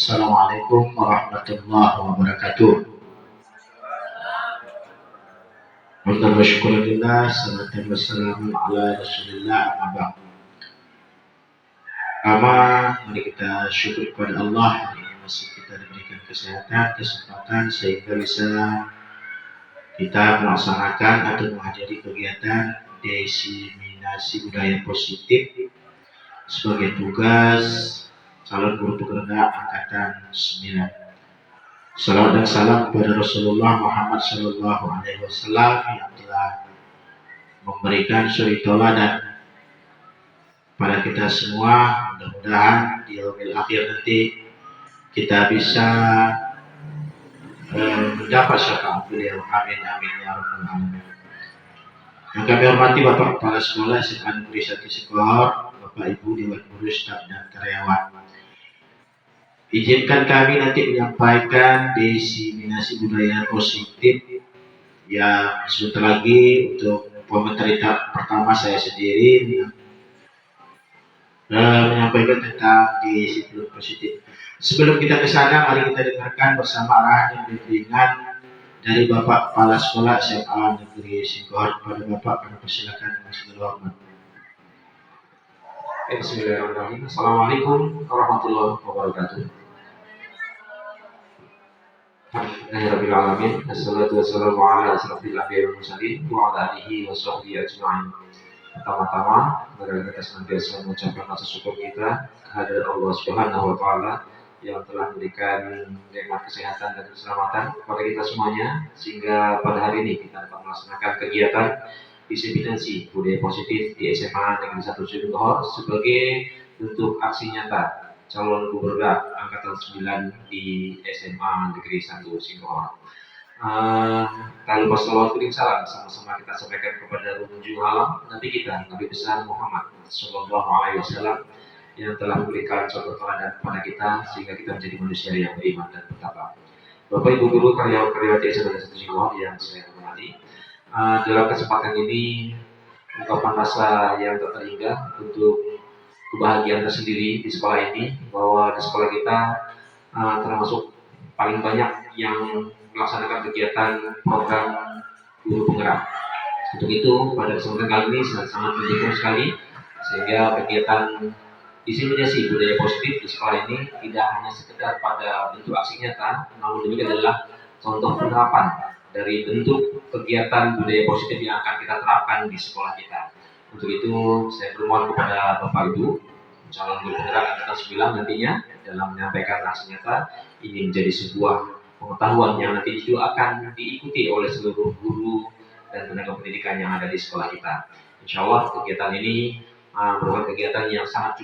Assalamualaikum warahmatullahi wabarakatuh. Alhamdulillah wa syukurillah, salatu wassalamu ala rasulillah, amma ba'd. Mari kita syukur kepada Allah yang masih kita diberikan kesehatan, kesempatan sehingga bisa kita melaksanakan atau menghadiri kegiatan diseminasi budaya positif sebagai tugas calon guru penggerak angkatan 9. Salawat dan salam kepada Rasulullah Muhammad Sallallahu Alaihi Wasallam yang telah memberikan suri tauladan pada kita semua. Mudah-mudahan di yaumil akhir nanti kita bisa mendapat syafaat beliau. Amin amin ya rabbal alamin. Yang kami hormati Bapak Kepala Sekolah SMA Negeri 1 Sekor, Bapak Ibu Dewan Guru, staf dan karyawan. Izinkan kami nanti menyampaikan diseminasi budaya positif yang sebentar lagi untuk pemateri pertama saya sendiri menyampaikan tentang disiplin positif. Sebelum kita ke sana, mari kita dengarkan bersama arahan yang bimbingan dari Bapak Kepala Sekolah SMA Negeri Singkor. Kepada Bapak, kami persilakan dengan hormat. Bismillahirrahmanirrahim. Assalamualaikum warahmatullahi wabarakatuh. Alhamdulillahirabbil alamin. Wassalatu wassalamu ala asrofil anbiya'i wal mursalin wa ala alihi wa sahbihi ajma'in. Pertama-tama, marilah kita senantiasa mengucapkan rasa syukur kita kehadirat Allah Subhanahu wa taala yang telah memberikan nikmat kesehatan dan keselamatan kepada kita semuanya, sehingga pada hari ini kita dapat melaksanakan kegiatan diseminasi budaya positif di SMA Negeri 1 Singkor sebagai bentuk aksi nyata calon guru penggerak angkatan 9 di SMA Negeri 1 Singkor. Tak lupa salawat dan salam sama-sama kita sampaikan kepada pengunjung alam Nabi kita, Nabi besar Muhammad Sallallahu Alaihi Wasallam, yang telah memberikan contoh teladan kepada kita sehingga kita menjadi manusia yang beriman dan bertakwa. Bapak Ibu guru, karyawan-karyawati SMA Negeri 1 Singkor yang saya hormati, dalam kesempatan ini ungkapan rasa yang tak terhingga untuk kebahagiaan tersendiri di sekolah ini, bahwa di sekolah kita termasuk paling banyak yang melaksanakan kegiatan program guru penggerak. Untuk itu pada kesempatan kali ini sangat mendukung sekali, sehingga kegiatan diseminasi budaya positif di sekolah ini tidak hanya sekedar pada bentuk aksi nyata, namun demikian adalah contoh penerapan dari bentuk kegiatan budaya positif yang akan kita terapkan di sekolah kita. Untuk itu saya bermohon kepada Bapak Ibu calon guru penggerak angkatan 9 nantinya dalam menyampaikan aksi nyata ini menjadi sebuah pengetahuan yang nanti itu akan diikuti oleh seluruh guru dan tenaga pendidikan yang ada di sekolah kita. Insya Allah kegiatan ini merupakan kegiatan yang sangat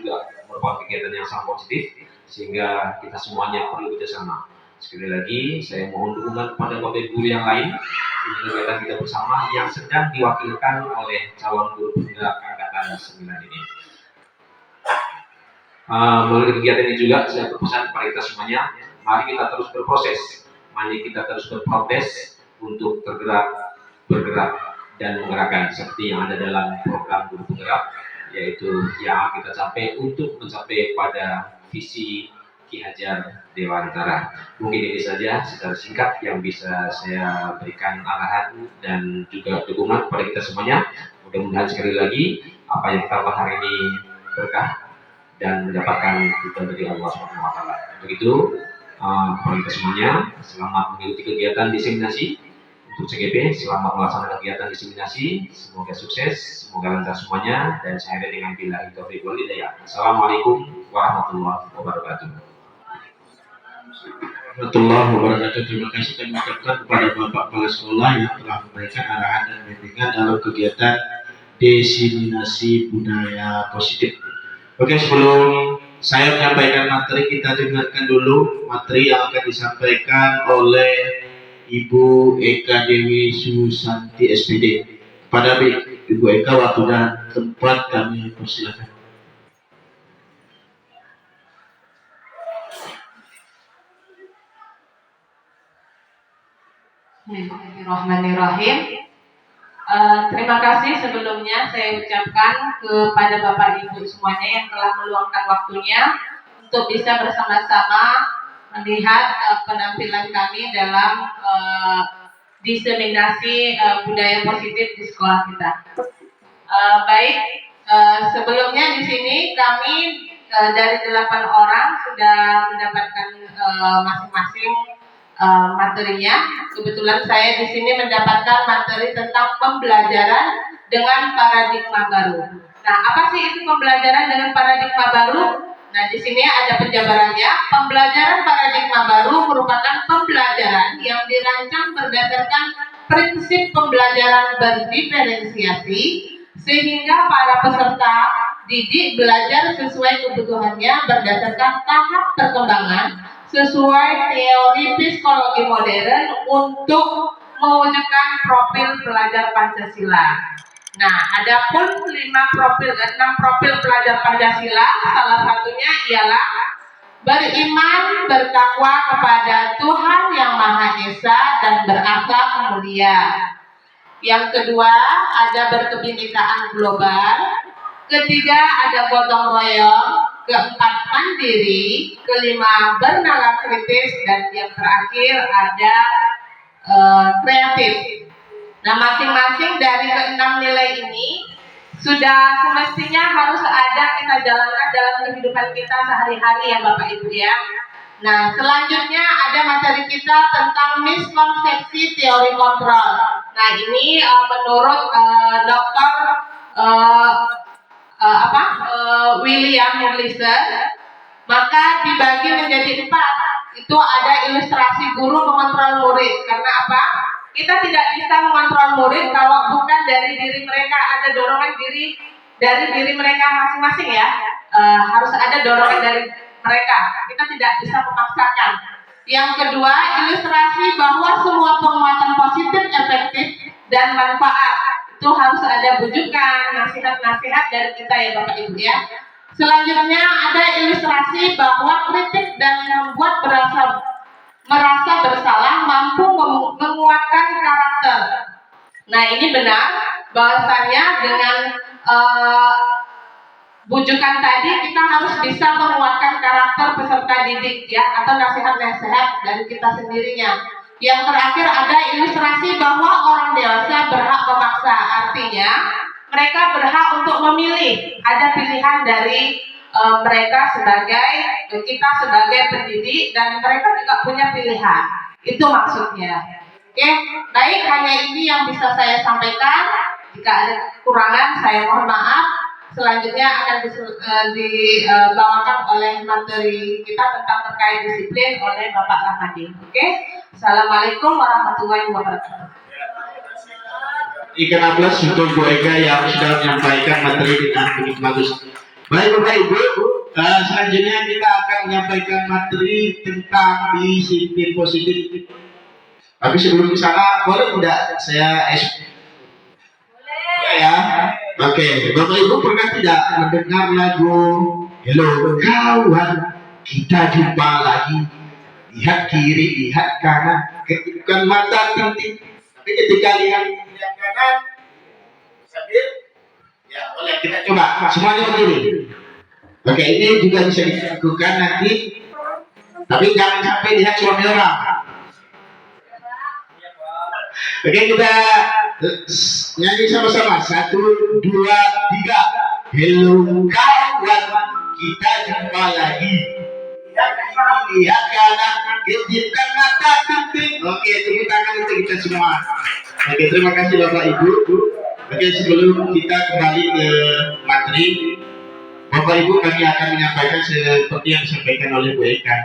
positif, sehingga kita semuanya perlu bekerjasama. Sekali lagi saya mohon dukungan kepada Bapak Ibu guru yang lain. Ini kegiatan kita bersama yang sedang diwakilkan oleh calon guru penggerak angkatan 9 ini. Melalui kegiatan ini juga saya berpesan kepada kita semuanya, mari kita terus berproses, mari kita terus berproses untuk bergerak dan menggerakkan seperti yang ada dalam program guru penggerak, yaitu yang kita capai untuk mencapai pada visi Ki Hajar Dewantara. Mungkin ini saja secara singkat yang bisa saya berikan arahan dan juga dukungan kepada kita semuanya. Mudah-mudahan sekali lagi apa yang kita lakukan hari ini berkah dan mendapatkan kita dari Allah Subhanahu wa taala. Untuk itu, kepada kita semuanya, selamat mengikuti kegiatan diseminasi untuk CGP, selamat melaksanakan kegiatan diseminasi, semoga sukses, semoga lancar semuanya, dan saya akhiri dengan billahi taufiq wal hidayah. Assalamualaikum warahmatullahi wabarakatuh. Warahmatullahi wabarakatuh. Terima kasih kami ucapkan kepada Bapak Kepala Sekolah yang telah memberikan arahan dan bimbingan dalam kegiatan diseminasi budaya positif. Oke, sebelum saya menyampaikan materi, kita dengarkan dulu materi yang akan disampaikan oleh Ibu Eka Dewi Susanti SPD. Pada Ibu Eka, waktu dan tempat kami persilakan. Bismillahirrahmanirrahim. Terima kasih sebelumnya saya ucapkan kepada Bapak Ibu semuanya yang telah meluangkan waktunya untuk bisa bersama-sama melihat penampilan kami dalam diseminasi budaya positif di sekolah kita. Baik, sebelumnya di sini kami dari 8 orang sudah mendapatkan masing-masing materinya. Kebetulan saya di sini mendapatkan materi tentang pembelajaran dengan paradigma baru. Nah, apa sih itu pembelajaran dengan paradigma baru? Nah, di sini ada penjabarannya. Pembelajaran paradigma baru merupakan pembelajaran yang dirancang berdasarkan prinsip pembelajaran berdiferensiasi sehingga para peserta didik belajar sesuai kebutuhannya berdasarkan tahap perkembangan sesuai teori psikologi modern untuk mewujudkan profil pelajar Pancasila. Nah, ada pun 6 profil pelajar Pancasila, salah satunya ialah beriman, bertakwa kepada Tuhan Yang Maha Esa dan berakhlak mulia. Yang kedua, ada berkebinekaan global. Ketiga, ada gotong royong. Keempat, mandiri. Kelima, bernalar kritis. Dan yang terakhir ada kreatif. Nah, masing-masing dari ke-6 nilai ini sudah semestinya harus ada kita jalankan dalam kehidupan kita sehari-hari ya Bapak Ibu ya. Nah, selanjutnya ada materi kita tentang miskonsepsi teori kontrol. Nah, ini menurut Dr. William Morrison, maka dibagi menjadi 4. Itu ada ilustrasi guru mengontrol murid. Karena apa? Kita tidak bisa mengontrol murid kalau bukan dari diri mereka, ada dorongan dari diri mereka masing-masing ya. Harus ada dorongan dari mereka. Kita tidak bisa memaksakan. Yang kedua, ilustrasi bahwa semua penguatan positif, efektif, dan manfaat itu harus ada bujukan, nasihat-nasihat dari kita ya Bapak Ibu ya. Selanjutnya ada ilustrasi bahwa kritik dan membuat merasa bersalah mampu menguatkan karakter. Nah, ini benar bahwasanya dengan bujukan tadi kita harus bisa menguatkan karakter peserta didik ya, atau nasihat-nasihat dari kita sendirinya. Yang terakhir ada ilustrasi bahwa orang dewasa berhak memaksa, artinya mereka berhak untuk memilih, ada pilihan dari mereka kita sebagai pendidik dan mereka juga punya pilihan. Itu maksudnya. Oke, baik, hanya ini yang bisa saya sampaikan. Jika ada kekurangan saya mohon maaf. Selanjutnya akan dibawakan oleh materi kita tentang terkait disiplin oleh Bapak Rahmadi. Oke, Assalamualaikum warahmatullahi wabarakatuh. Ikan aplaus untuk Bu Ega yang sudah menyampaikan materi dengan begitu bagus. Baik Bapak Ibu, selanjutnya kita akan menyampaikan materi tentang disiplin positif. Tapi sebelum di sana, boleh tidak saya ya? Oke, Bapak Ibu pernah tidak mendengar lagu Hello kawan, kita jumpa lagi. Lihat kiri, lihat kanan, kedipkan mata titik. Tapi ketika lihat kanan, sambil ya boleh kita coba semuanya berdiri. Oke, ini juga bisa dilakukan nanti. Tapi jangan sampai lihat suami orang. Oke, kita nyanyi sama-sama. 1, 2, 3. Hello kawan, kita jumpa lagi. Lihat kiri, lihat kanan, kedipkan mata titik. Oke, tepuk tangan untuk kita semua. Oke, terima kasih Bapak Ibu. Oke, sebelum kita kembali ke materi, Bapak Ibu kami akan menyampaikan seperti yang disampaikan oleh Bu Eka.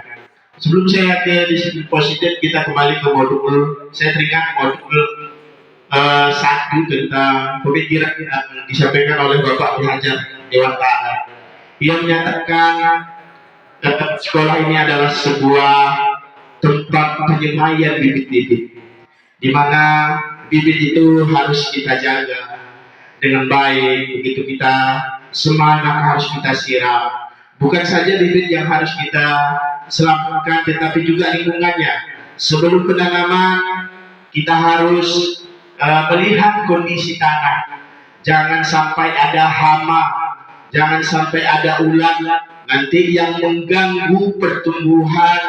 Sebelum saya ke disiplin positif, kita kembali ke modul. Saya teringat modul 1 tentang pemikiran yang disampaikan oleh Bapak Hajar Dewantara. Ia menyatakan sekolah ini adalah sebuah tempat penyemaian bibit-bibit, di mana bibit itu harus kita jaga dengan baik. Begitu kita semangat harus kita siram. Bukan saja bibit yang harus kita selamatkan, tetapi juga lingkungannya. Sebelum penanaman, kita harus melihat kondisi tanah. Jangan sampai ada hama, jangan sampai ada ulat nanti yang mengganggu pertumbuhan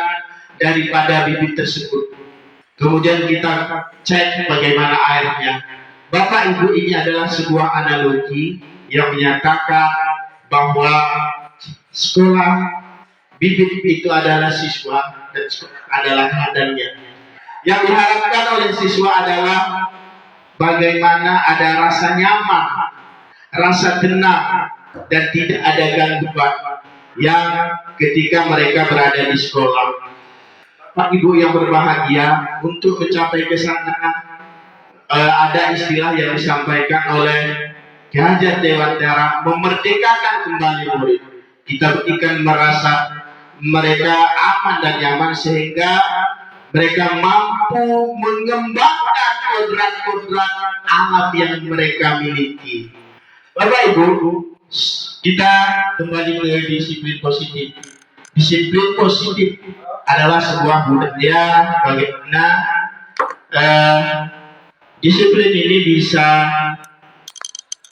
daripada bibit tersebut. Kemudian kita cek bagaimana airnya. Bapak Ibu, ini adalah sebuah analogi yang menyatakan bahwa sekolah bibit itu adalah siswa dan adalah kadernya. Yang diharapkan oleh siswa adalah bagaimana ada rasa nyaman, rasa tenang, dan tidak ada gangguan yang ketika mereka berada di sekolah. Pak Ibu yang berbahagia, untuk mencapai ke sana ada istilah yang disampaikan oleh Ki Hajar Dewantara, memerdekakan kembali murid. Kita berikan merasa mereka aman dan nyaman sehingga mereka mampu mengembangkan kodrat-kodrat alam yang mereka miliki. Bapak Ibu, kita kembali ke disiplin positif. Disiplin positif adalah sebuah budaya bagaimana disiplin ini bisa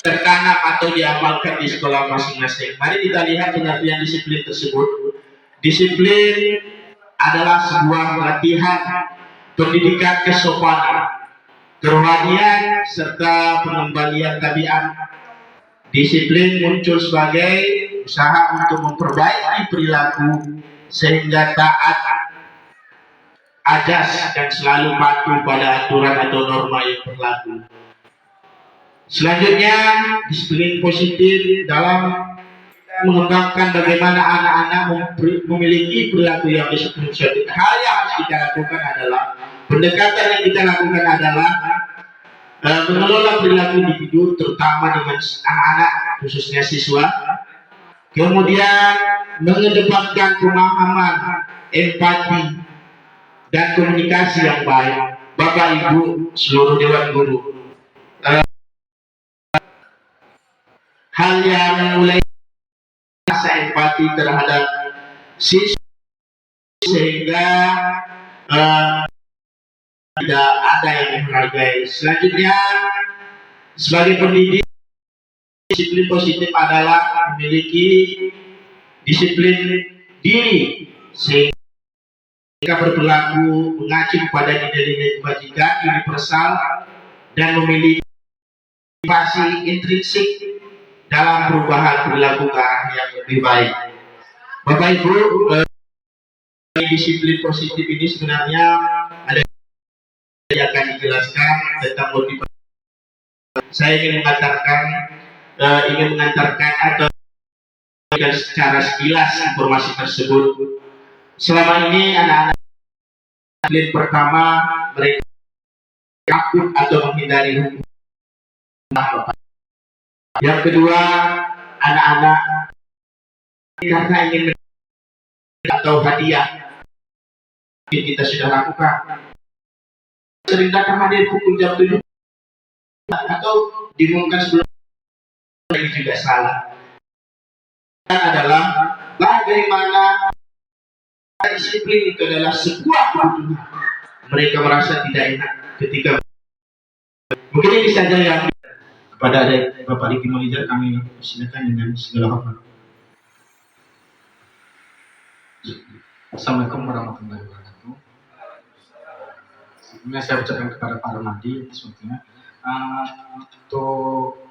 tertanam atau diamalkan di sekolah masing-masing. Mari kita lihat pengertian disiplin tersebut. Disiplin adalah sebuah latihan pendidikan kesopanan, kerohanian, serta pengembalian tabiat. Disiplin muncul sebagai usaha untuk memperbaiki perilaku sehingga taat ajas dan selalu patuh pada aturan atau norma yang berlaku. Selanjutnya, disiplin positif dalam mengembangkan bagaimana anak-anak memiliki perilaku yang disiplin positif. Hal yang harus kita lakukan adalah pendekatan yang kita lakukan adalah mengelola perilaku individu, terutama dengan anak-anak khususnya siswa. Kemudian mengedepankan pemahaman, empati, dan komunikasi yang baik. Bapak Ibu seluruh Dewan Guru, hal yang mulai rasa empati terhadap siswa sehingga tidak ada yang menghargai. Selanjutnya, sebagai pendidik, disiplin positif adalah memiliki disiplin diri sehingga berperilaku mengacu pada nilai-nilai kebajikan universal dan memiliki motivasi intrinsik dalam perubahan perilaku ke arah yang lebih baik. Bapak Ibu, disiplin positif ini sebenarnya ada yang akan dijelaskan tentang motivasi. Saya ingin mengantarkan atau secara sekilas informasi tersebut. Selama ini anak-anak disiplin pertama mereka takut atau menghindari hukum. Yang kedua, anak-anak karena ingin atau hadiah kita sudah lakukan. Sering datang hadir pukul jam 7 atau diumumkan sebelum ini juga salah. Adalah bagaimana disiplin itu adalah sebuah kebutuhan. Mereka merasa tidak enak ketika mungkin ini saja yang kepada Bapak Riki Manajer kami silakan dengan segala hormat. Assalamualaikum warahmatullahi wabarakatuh. Sebelumnya saya ucapkan kepada Pak Romadi sebetulnya untuk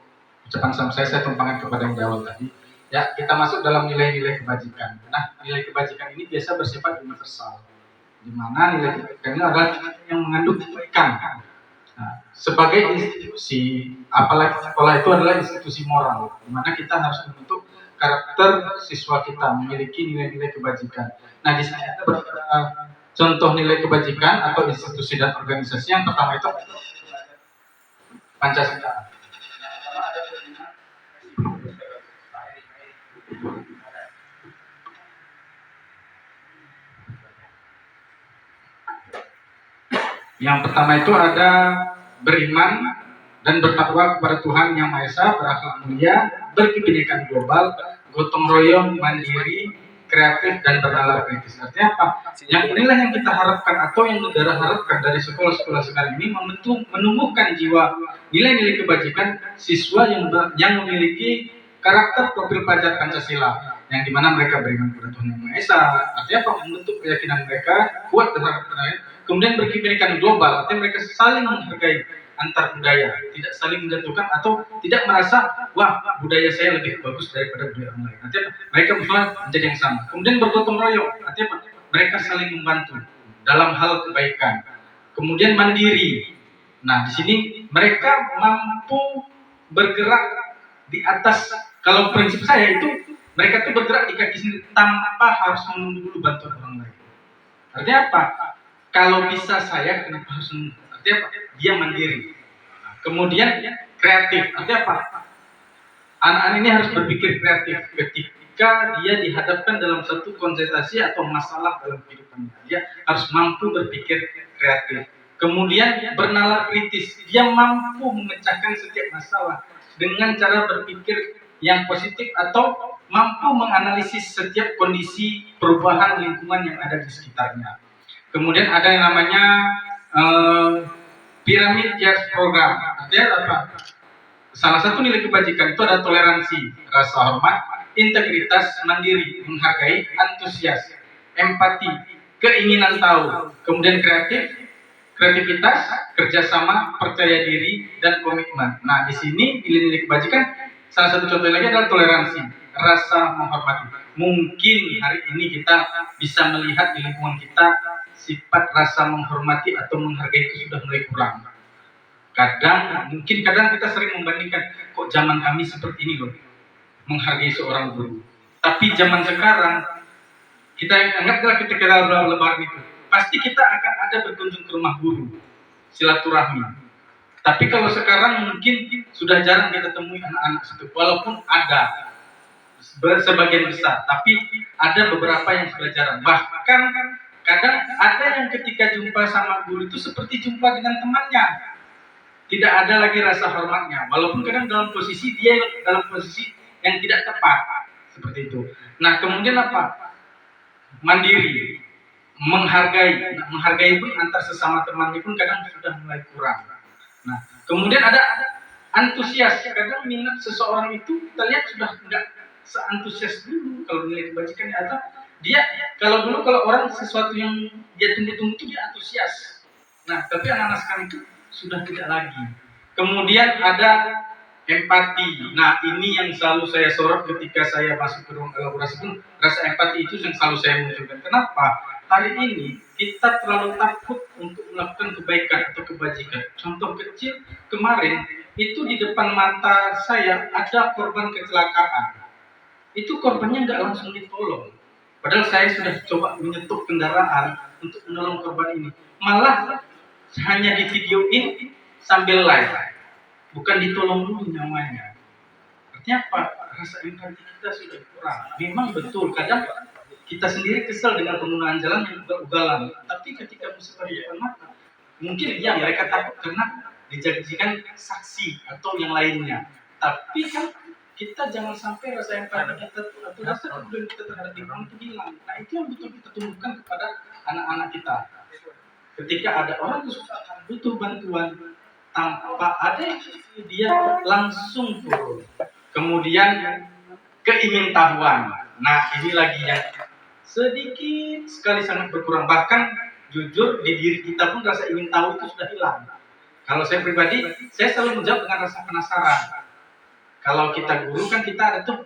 ucapan salam saya tumpangkan kepada yang di awal tadi. Ya, kita masuk dalam nilai-nilai kebajikan. Nah, nilai kebajikan ini biasa bersifat universal, di mana nilai kebajikan ini adalah yang mengandung kebaikan. Nah, sebagai institusi, apalagi sekolah itu adalah institusi moral, di mana kita harus membentuk karakter siswa kita memiliki nilai-nilai kebajikan. Nah, di sini ada beberapa contoh nilai kebajikan atau institusi dan organisasi. Yang pertama itu Pancasila. Yang pertama itu ada beriman dan bertakwa kepada Tuhan Yang Maha Esa, berakhlak mulia, berkebinekaan global, gotong royong, mandiri, kreatif, dan bernalar kritis. Artinya apa? Yang inilah yang kita harapkan atau yang negara harapkan dari sekolah-sekolah sekarang ini, menumbuhkan jiwa nilai-nilai kebajikan siswa yang memiliki karakter profil pelajar Pancasila. yang dimana mereka beriman kepada Tuhan Yang Maha Esa. Artinya apa? Membentuk keyakinan mereka kuat terhadap Tuhan. Kemudian berkebinekaan global, artinya mereka saling menghargai antar budaya, tidak saling menjatuhkan atau tidak merasa wah budaya saya lebih bagus daripada budaya orang lain. Artinya mereka menjadi yang sama. Kemudian bergotong royong, artinya mereka saling membantu dalam hal kebaikan. Kemudian mandiri. Nah, di sini mereka mampu bergerak di atas. Kalau prinsip saya itu mereka tuh bergerak di kaki sendiri tanpa harus menunggu dulu bantuan orang lain. Artinya apa? Kalau bisa saya kenapa harus menunggu? Artinya apa? Dia mandiri. Nah, kemudian kreatif. Artinya apa? Anak-anak ini harus berpikir kreatif ketika dia dihadapkan dalam satu konsentrasi atau masalah dalam kehidupannya. Dia harus mampu berpikir kreatif. Kemudian bernalar kritis. Dia mampu memecahkan setiap masalah dengan cara berpikir yang positif atau mampu menganalisis setiap kondisi perubahan lingkungan yang ada di sekitarnya. Kemudian ada yang namanya Pyramid Gears Program. Artinya apa? Salah satu nilai kebajikan itu ada toleransi, rasa hormat, integritas, mandiri, menghargai, antusias, empati, keinginan tahu, kemudian kreativitas, kerjasama, percaya diri, dan komitmen. Nah, di sini nilai-nilai kebajikan salah satu contoh lagi adalah toleransi, rasa menghormati. Mungkin hari ini kita bisa melihat di lingkungan kita sifat rasa menghormati atau menghargai itu sudah mulai kurang. Kadang kita sering membandingkan, kok zaman kami seperti ini loh, menghargai seorang guru. Tapi zaman sekarang, kita anggaplah ketika lebaran itu, pasti kita akan ada berkunjung ke rumah guru, silaturahmi. Tapi kalau sekarang mungkin sudah jarang kita temui anak-anak situ, walaupun ada sebagian besar, tapi ada beberapa yang sudah jarang. Bahkan kadang ada yang ketika jumpa sama guru itu seperti jumpa dengan temannya. Tidak ada lagi rasa hormatnya, walaupun kadang dalam posisi yang tidak tepat seperti itu. Nah, kemudian apa? Mandiri, menghargai pun antar sesama temannya pun kadang sudah mulai kurang. Nah, kemudian ada antusias. Kadang minat seseorang itu kita lihat sudah tidak seantusias dulu kalau nilai kebajikan atau dia kalau orang sesuatu yang dia tunggu-tunggu itu dia antusias. Nah, tapi anak-anak sekarang itu sudah tidak lagi. Kemudian ada empati. Nah, ini yang selalu saya sorot ketika saya masuk ke ruang elaborasi pun, rasa empati itu yang selalu saya munculkan. Kenapa? Hari ini kita terlalu takut untuk melakukan kebaikan atau kebajikan. Contoh kecil, kemarin itu di depan mata saya ada korban kecelakaan. Itu korbannya nggak langsung ditolong. Padahal saya sudah coba menyetuk kendaraan untuk menolong korban ini. Malah hanya di videoin sambil live, bukan ditolong dulu nyawanya. Artinya apa? Rasa empati kita sudah kurang. Memang betul, kadang kita sendiri kesal dengan penggunaan jalan yang ugal-ugalan. Tapi ketika musibah di depan mata, mungkin mereka takut karena dijadikan saksi atau yang lainnya. Tapi kan kita jangan sampai rasa empati kita atau rasa kepedulian kita terhadap lingkungan itu hilang. Nah, itu yang betul kita tumbuhkan kepada anak-anak kita. Ketika ada orang kesusahan butuh bantuan, tanpa ada dia langsung turun. Kemudian keingintahuan. Nah, ini lagi yang sedikit sekali sangat berkurang. Bahkan jujur di diri kita pun rasa ingin tahu itu sudah hilang. Kalau saya pribadi, saya selalu menjawab dengan rasa penasaran. Kalau kita guru kan kita ada tuh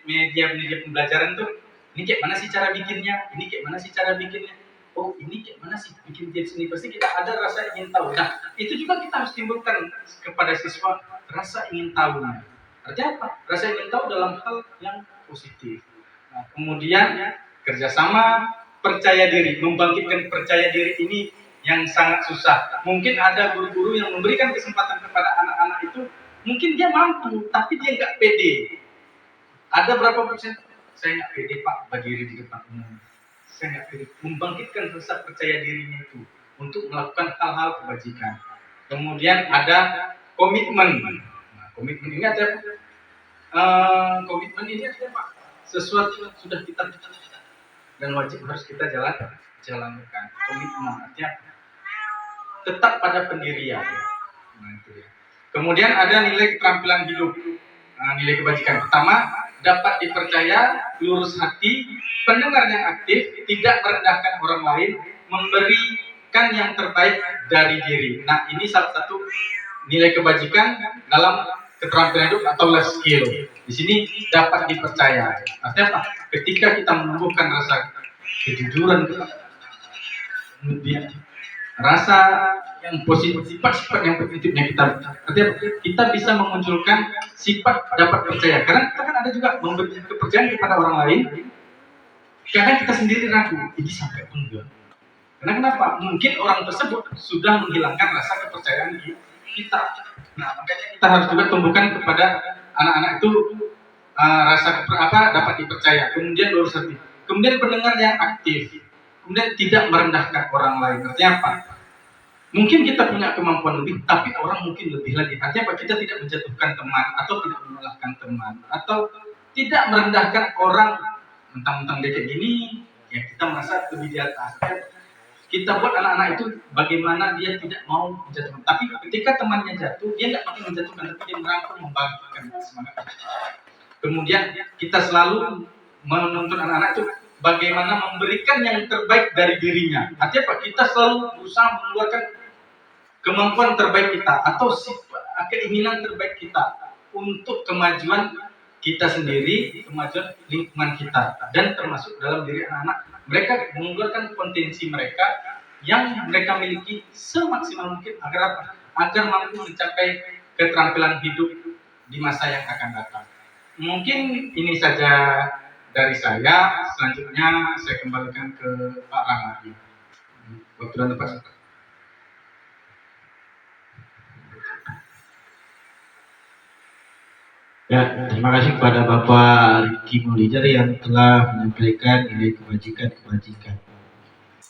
media pembelajaran tuh. Ini kayak mana sih cara bikinnya? Ini kayak mana sih cara bikinnya? Oh, ini kayak mana sih bikin dia sini? Pasti kita ada rasa ingin tahu. Nah, itu juga kita harus timbulkan kepada siswa rasa ingin tahunya. Artinya apa? Rasa ingin tahu dalam hal yang positif. Nah, kemudian kerjasama, percaya diri, membangkitkan percaya diri ini yang sangat susah. Mungkin ada guru-guru yang memberikan kesempatan kepada anak-anak itu, mungkin dia mampu, tapi dia nggak pede. Ada berapa persen? Saya nggak pede Pak berdiri di depan umum. Saya nggak pede. Membangkitkan rasa percaya dirinya itu untuk melakukan hal-hal kebajikan. Kemudian ada komitmen. Nah, komitmen ini ada komitmen ini ada Pak. Sesuatu yang sudah kita dan wajib harus kita jalankan. Komitmen artinya tetap pada pendirian. Nah, itu ya. Kemudian ada nilai keterampilan hidup. Nah, nilai kebajikan pertama dapat dipercaya, lurus hati, pendengar yang aktif, tidak merendahkan orang lain, memberikan yang terbaik dari diri. Nah, ini salah satu nilai kebajikan dalam keterampilan hidup atau life skill. Di sini dapat dipercaya. Artinya apa? Ketika kita menumbuhkan rasa kejujuran, kemudian rasa yang positif, sifat-sifat yang positifnya artinya kita bisa memunculkan sifat dapat percaya. Karena kita kan ada juga memberi kepercayaan kepada orang lain. Kadang kita sendiri ragu, ini sampai pun enggak. Karena kenapa? Mungkin orang tersebut sudah menghilangkan rasa kepercayaan kita. Nah, makanya kita harus juga tumbuhkan kepada anak-anak itu rasa dapat dipercaya. Kemudian lurus hati. Kemudian pendengar yang aktif. Kemudian tidak merendahkan orang lain. Artinya apa? Mungkin kita punya kemampuan lebih, tapi orang mungkin lebih lagi. Artinya apa? Kita tidak menjatuhkan teman, atau tidak menyalahkan teman, atau tidak merendahkan orang. Mentang-mentang dia kayak gini, ya kita merasa lebih di atas. Kita buat anak-anak itu bagaimana dia tidak mau menjatuhkan. Tapi ketika temannya jatuh, dia tidak makin menjatuhkan, tapi dia merangkul, membagikan semangat. Kemudian kita selalu menuntun anak-anak itu bagaimana memberikan yang terbaik dari dirinya. Artinya apa? Kita selalu berusaha mengeluarkan kemampuan terbaik kita atau keinginan terbaik kita untuk kemajuan kita sendiri, kemajuan lingkungan kita, dan termasuk dalam diri anak-anak. Mereka mengeluarkan potensi mereka yang mereka miliki semaksimal mungkin agar mampu mencapai keterampilan hidup di masa yang akan datang. Mungkin ini saja dari saya. Selanjutnya saya kembalikan ke Pak Rahmadi. Waktu dan tempat. Ya, terima kasih kepada Bapak Riki Maulijar yang telah menyampaikan nilai kebajikan.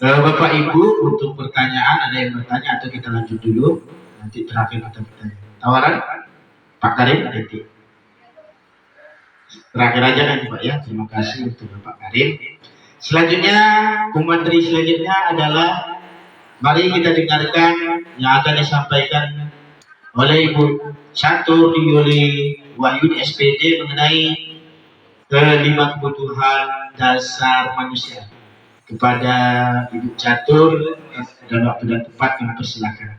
Bapak Ibu, untuk pertanyaan ada yang bertanya atau kita lanjut dulu? Nanti terakhir kita bertanya. Tawaran? Pak Karim, nanti. Terakhir aja nanti Pak ya. Terima kasih untuk Bapak Karim. Selanjutnya, pemateri selanjutnya adalah mari kita dengarkan yang akan disampaikan oleh Ibu Catur Yuli Wahyudi SPD mengenai 5 kebutuhan dasar manusia. Kepada Ibu Catur dan waktu dan tempat kami persilakan.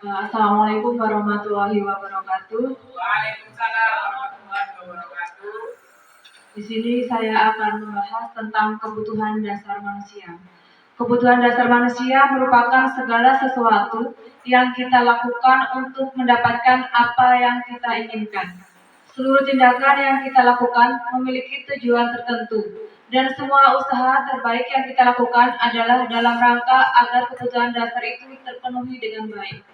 Assalamualaikum warahmatullahi wabarakatuh. Waalaikumsalam warahmatullahi wabarakatuh. Di sini saya akan membahas tentang kebutuhan dasar manusia. Kebutuhan dasar manusia merupakan segala sesuatu yang kita lakukan untuk mendapatkan apa yang kita inginkan. Seluruh tindakan yang kita lakukan memiliki tujuan tertentu, dan semua usaha terbaik yang kita lakukan adalah dalam rangka agar kebutuhan dasar itu terpenuhi dengan baik.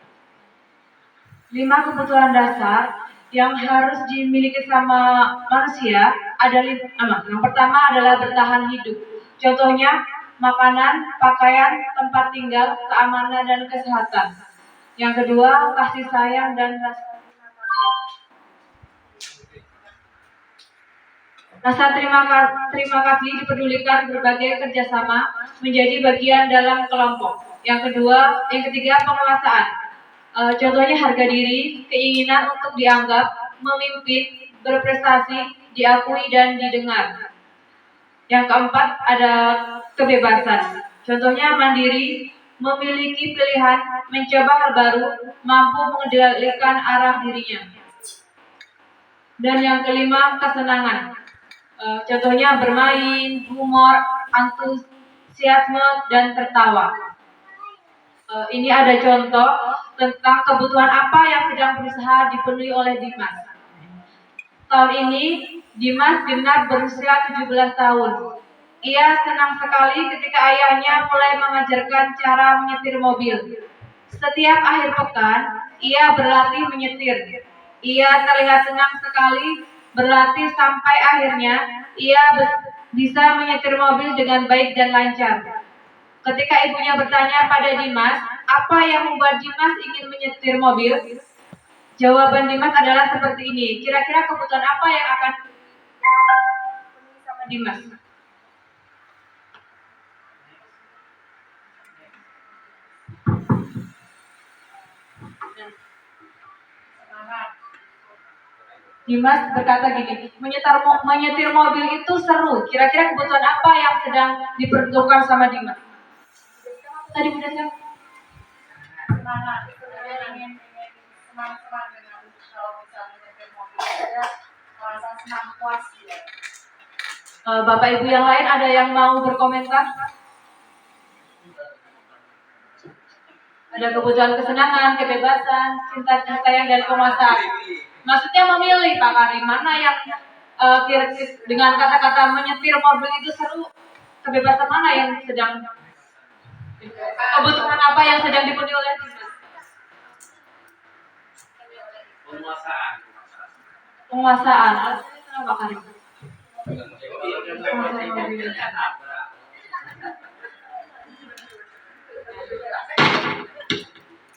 5 kebutuhan dasar yang harus dimiliki sama manusia adalah yang pertama adalah bertahan hidup. Contohnya makanan, pakaian, tempat tinggal, keamanan dan kesehatan. Yang kedua, kasih sayang dan rasa terima kasih dipedulikan berbagai kerjasama menjadi bagian dalam kelompok. Yang ketiga, penguasaan. Contohnya harga diri, keinginan untuk dianggap, memimpin, berprestasi, diakui dan didengar. Yang keempat ada kebebasan. Contohnya mandiri, memiliki pilihan, mencoba hal baru, mampu mengendalikan arah dirinya. Dan yang kelima kesenangan. Contohnya bermain, humor, antusiasme dan tertawa. Ini ada contoh tentang kebutuhan apa yang sedang berusaha dipenuhi oleh Dimas. Tahun ini Dimas genap berusia 17 tahun. Ia senang sekali ketika ayahnya mulai mengajarkan cara menyetir mobil. Setiap akhir pekan, ia berlatih menyetir. Ia terlihat senang sekali berlatih sampai akhirnya ia bisa menyetir mobil dengan baik dan lancar. Ketika ibunya bertanya pada Dimas, apa yang membuat Dimas ingin menyetir mobil? Jawaban Dimas adalah seperti ini. Kira-kira kebutuhan apa yang akan Dimas. Dimas berkata gini, menyetir mobil itu seru. Kira-kira kebutuhan apa yang sedang diperlukan sama Dimas? Tadi udah kan? Semangat. Ingin semangat dengan kalau bisa menyetir mobil. Saya merasa senang puas. Bapak Ibu yang lain ada yang mau berkomentar? Ada kebutuhan kesenangan, kebebasan, cinta kasih sayang dan penguasaan. Maksudnya memilih Pak Karim, mana yang dengan kata-kata menyetir mobil itu seru, kebebasan mana yang sedang, kebutuhan apa yang sedang dipenuhi oleh Dimas? Penguasaan. Alasannya kenapa Pak Karim?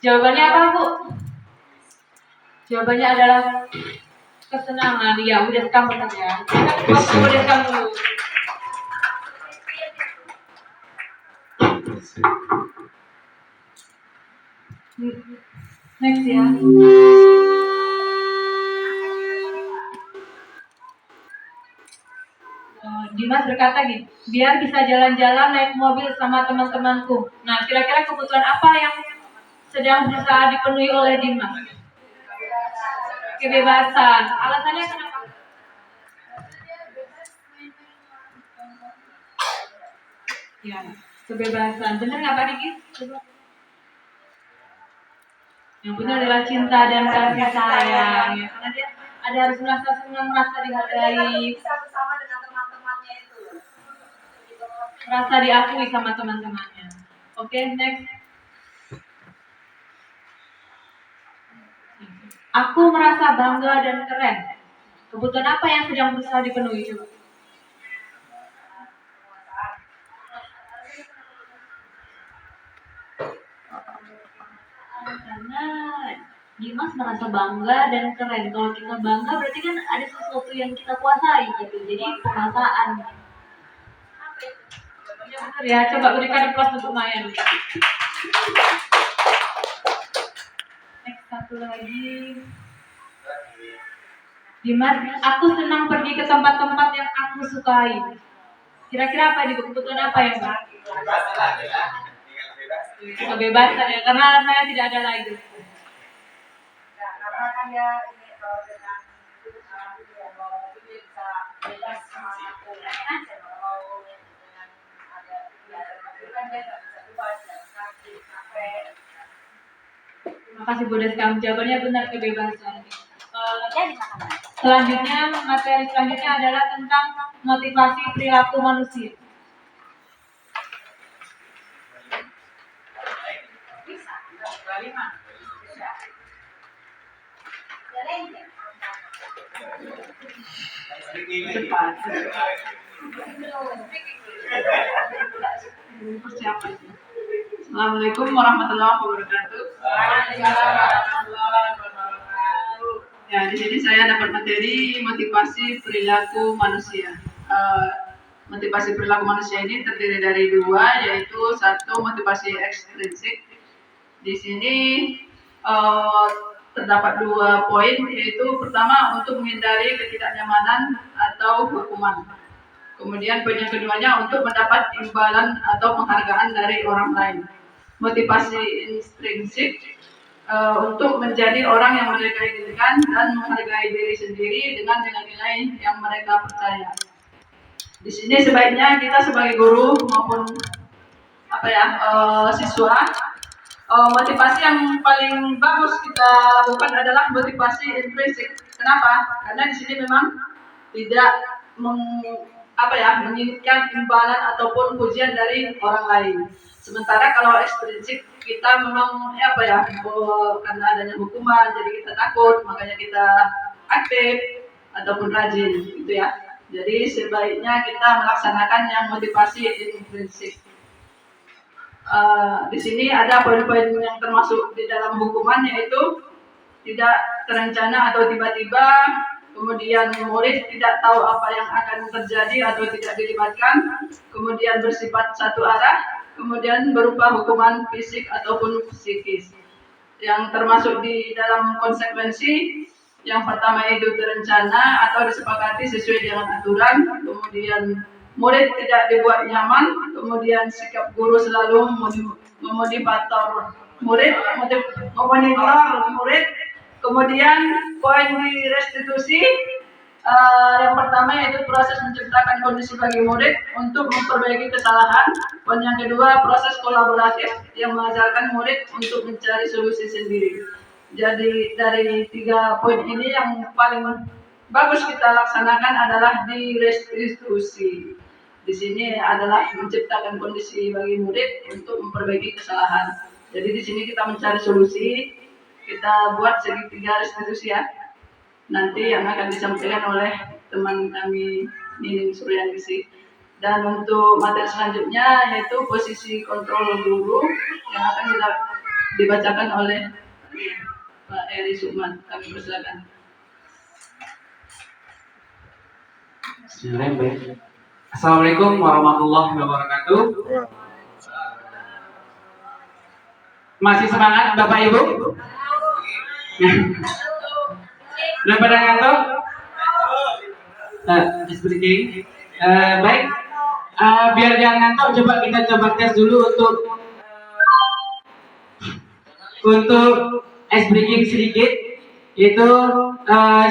Jawabannya apa, Bu? Jawabannya adalah kesenangan. Ya, udah sekam benar ya. Udah sekam dulu. Next ya. Dimas berkata gini, biar bisa jalan-jalan naik mobil sama teman-temanku. Nah, kira-kira kebutuhan apa yang sedang berusaha dipenuhi oleh Dimas? Kebebasan. Alasannya kenapa? Ya, kebebasan. Benar nggak Pak Diki? Yang benar adalah cinta dan kasih sayang. Ya, karena dia ada harus merasa senang, merasa dihargai, Bersama dengan teman-temannya itu. merasa diakui sama teman-temannya. Oke, next. Aku merasa bangga dan keren. Kebutuhan apa yang sedang berusaha dipenuhi? Coba. Karena Dimas merasa bangga dan keren. Kalau kita bangga berarti kan ada sesuatu yang kita kuasai gitu. Jadi perasaan. Ya benar ya. Coba berikan applause untuk Mayan. Next satu lagi. Dimas, aku senang pergi ke tempat-tempat yang aku sukai. Kira-kira apa nih kebutuhan apa ya Pak? Kebebasan ya, karena saya tidak ada lagi. Ya, karena kan dia ini dengan bisa bebas semangatku. Kalau dengan ada kan dia nggak bisa bebas sampai. Terima kasih Bu Deskam, jawabannya benar kebebasan. Selanjutnya, materi selanjutnya adalah tentang motivasi perilaku manusia. Cepat. Persiapan. Assalamualaikum warahmatullahi wabarakatuh. Ya, di sini saya dapat materi motivasi perilaku manusia. Motivasi perilaku manusia ini terdiri dari dua, yaitu satu motivasi ekstrinsik. Di sini terdapat dua poin, yaitu pertama untuk menghindari ketidaknyamanan atau hukuman. Kemudian poin yang keduanya untuk mendapat imbalan atau penghargaan dari orang lain. Motivasi intrinsik untuk menjadi orang yang mereka inginkan dan menghargai diri sendiri dengan nilai-nilai yang mereka percaya. Di sini sebaiknya kita sebagai guru maupun siswa, motivasi yang paling bagus kita lakukan adalah motivasi intrinsik. Kenapa? Karena di sini memang tidak menginginkan imbalan ataupun pujian dari orang lain. Sementara kalau ekstrinsik kita memang karena adanya hukuman jadi kita takut, makanya kita aktif ataupun rajin gitu ya. Jadi sebaiknya kita melaksanakan yang motivasi intrinsik. Di sini ada poin-poin yang termasuk di dalam hukuman, yaitu tidak terencana atau tiba-tiba kemudian murid tidak tahu apa yang akan terjadi atau tidak dilibatkan, kemudian bersifat satu arah, kemudian berupa hukuman fisik ataupun psikis. Yang termasuk di dalam konsekuensi, yang pertama itu terencana atau disepakati sesuai dengan aturan, kemudian murid tidak dibuat nyaman, kemudian sikap guru selalu memonitor murid, kemudian poin di restitusi, yang pertama yaitu proses menciptakan kondisi bagi murid untuk memperbaiki kesalahan. Poin yang kedua, proses kolaboratif yang mengajarkan murid untuk mencari solusi sendiri. Jadi dari 3 poin ini yang paling bagus kita laksanakan adalah di restitusi. Di sini adalah menciptakan kondisi bagi murid untuk memperbaiki kesalahan. Jadi di sini kita mencari solusi, kita buat segitiga restitusi ya. Nanti yang akan disampaikan oleh teman kami Nining Suryandisi. Dan untuk materi selanjutnya yaitu posisi kontrol guru yang akan dibacakan oleh Pak Eri Sukman. Kami persilakan. Assalamualaikum warahmatullahi wabarakatuh. Masih semangat Bapak Ibu? Udah pada ngantuk? Speaking. Baik. Biar jangan ngantuk, kita coba tes dulu untuk ice breaking sedikit. Yaitu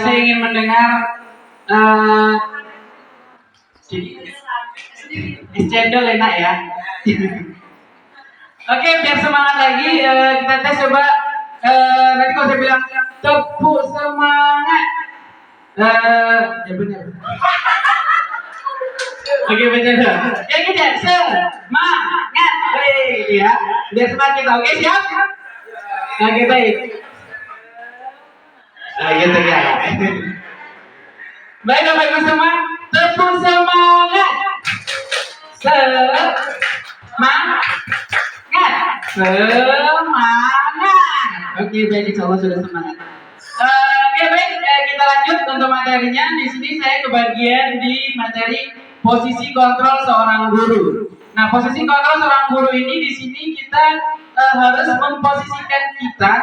saya ingin mendengar cendol enak ya. Oke, biar semangat lagi kita tes coba. Nanti kalau saya bilang tepuk semangat, ya benar. Oke, benar. Ya kita semangat, ya. Biar semangat kita. Oke, siap? Oke, baik. Gitu ya. Baik, Bapak Ibu semua, tepuk semangat. Semangat. Oke, baik, insya Allah sudah semangat. Oke, baik, kita lanjut untuk materinya. Di sini saya kebagian di materi posisi kontrol seorang guru. Nah, posisi kontrol seorang guru ini di sini kita harus memposisikan kita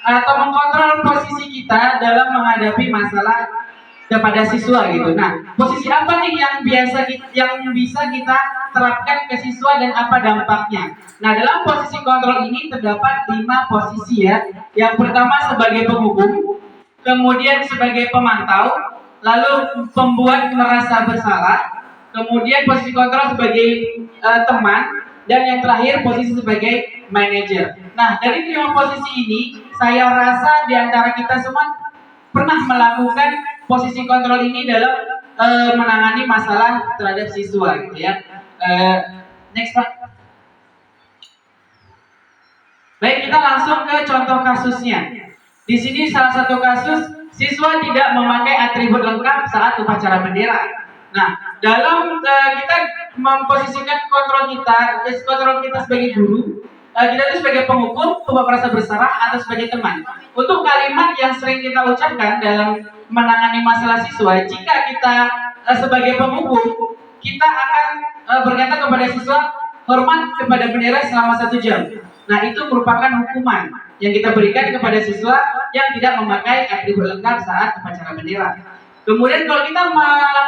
atau mengkontrol posisi kita dalam menghadapi masalah kepada siswa gitu. Nah, posisi apa nih yang bisa kita terapkan ke siswa dan apa dampaknya? Nah, dalam posisi kontrol ini terdapat 5 posisi ya. Yang pertama sebagai penghukum, kemudian sebagai pemantau, lalu pembuat merasa bersalah, kemudian posisi kontrol sebagai teman, dan yang terakhir posisi sebagai manajer. Nah, dari 5 posisi ini, saya rasa di antara kita semua pernah melakukan posisi kontrol ini dalam menangani masalah terhadap siswa gitu ya. Next Pak. Baik, kita langsung ke contoh kasusnya. Di sini salah satu kasus siswa tidak memakai atribut lengkap saat upacara bendera. Nah, dalam kita memposisikan kontrol kita sebagai guru, kita itu sebagai penghukum, pembuat merasa bersalah, atau sebagai teman. Untuk kalimat yang sering kita ucapkan dalam menangani masalah siswa, jika kita sebagai penghukum, kita akan berkata kepada siswa, hormat kepada bendera selama 1 jam. Nah, itu merupakan hukuman yang kita berikan kepada siswa yang tidak memakai atribut lengkap saat upacara bendera. Kemudian kalau kita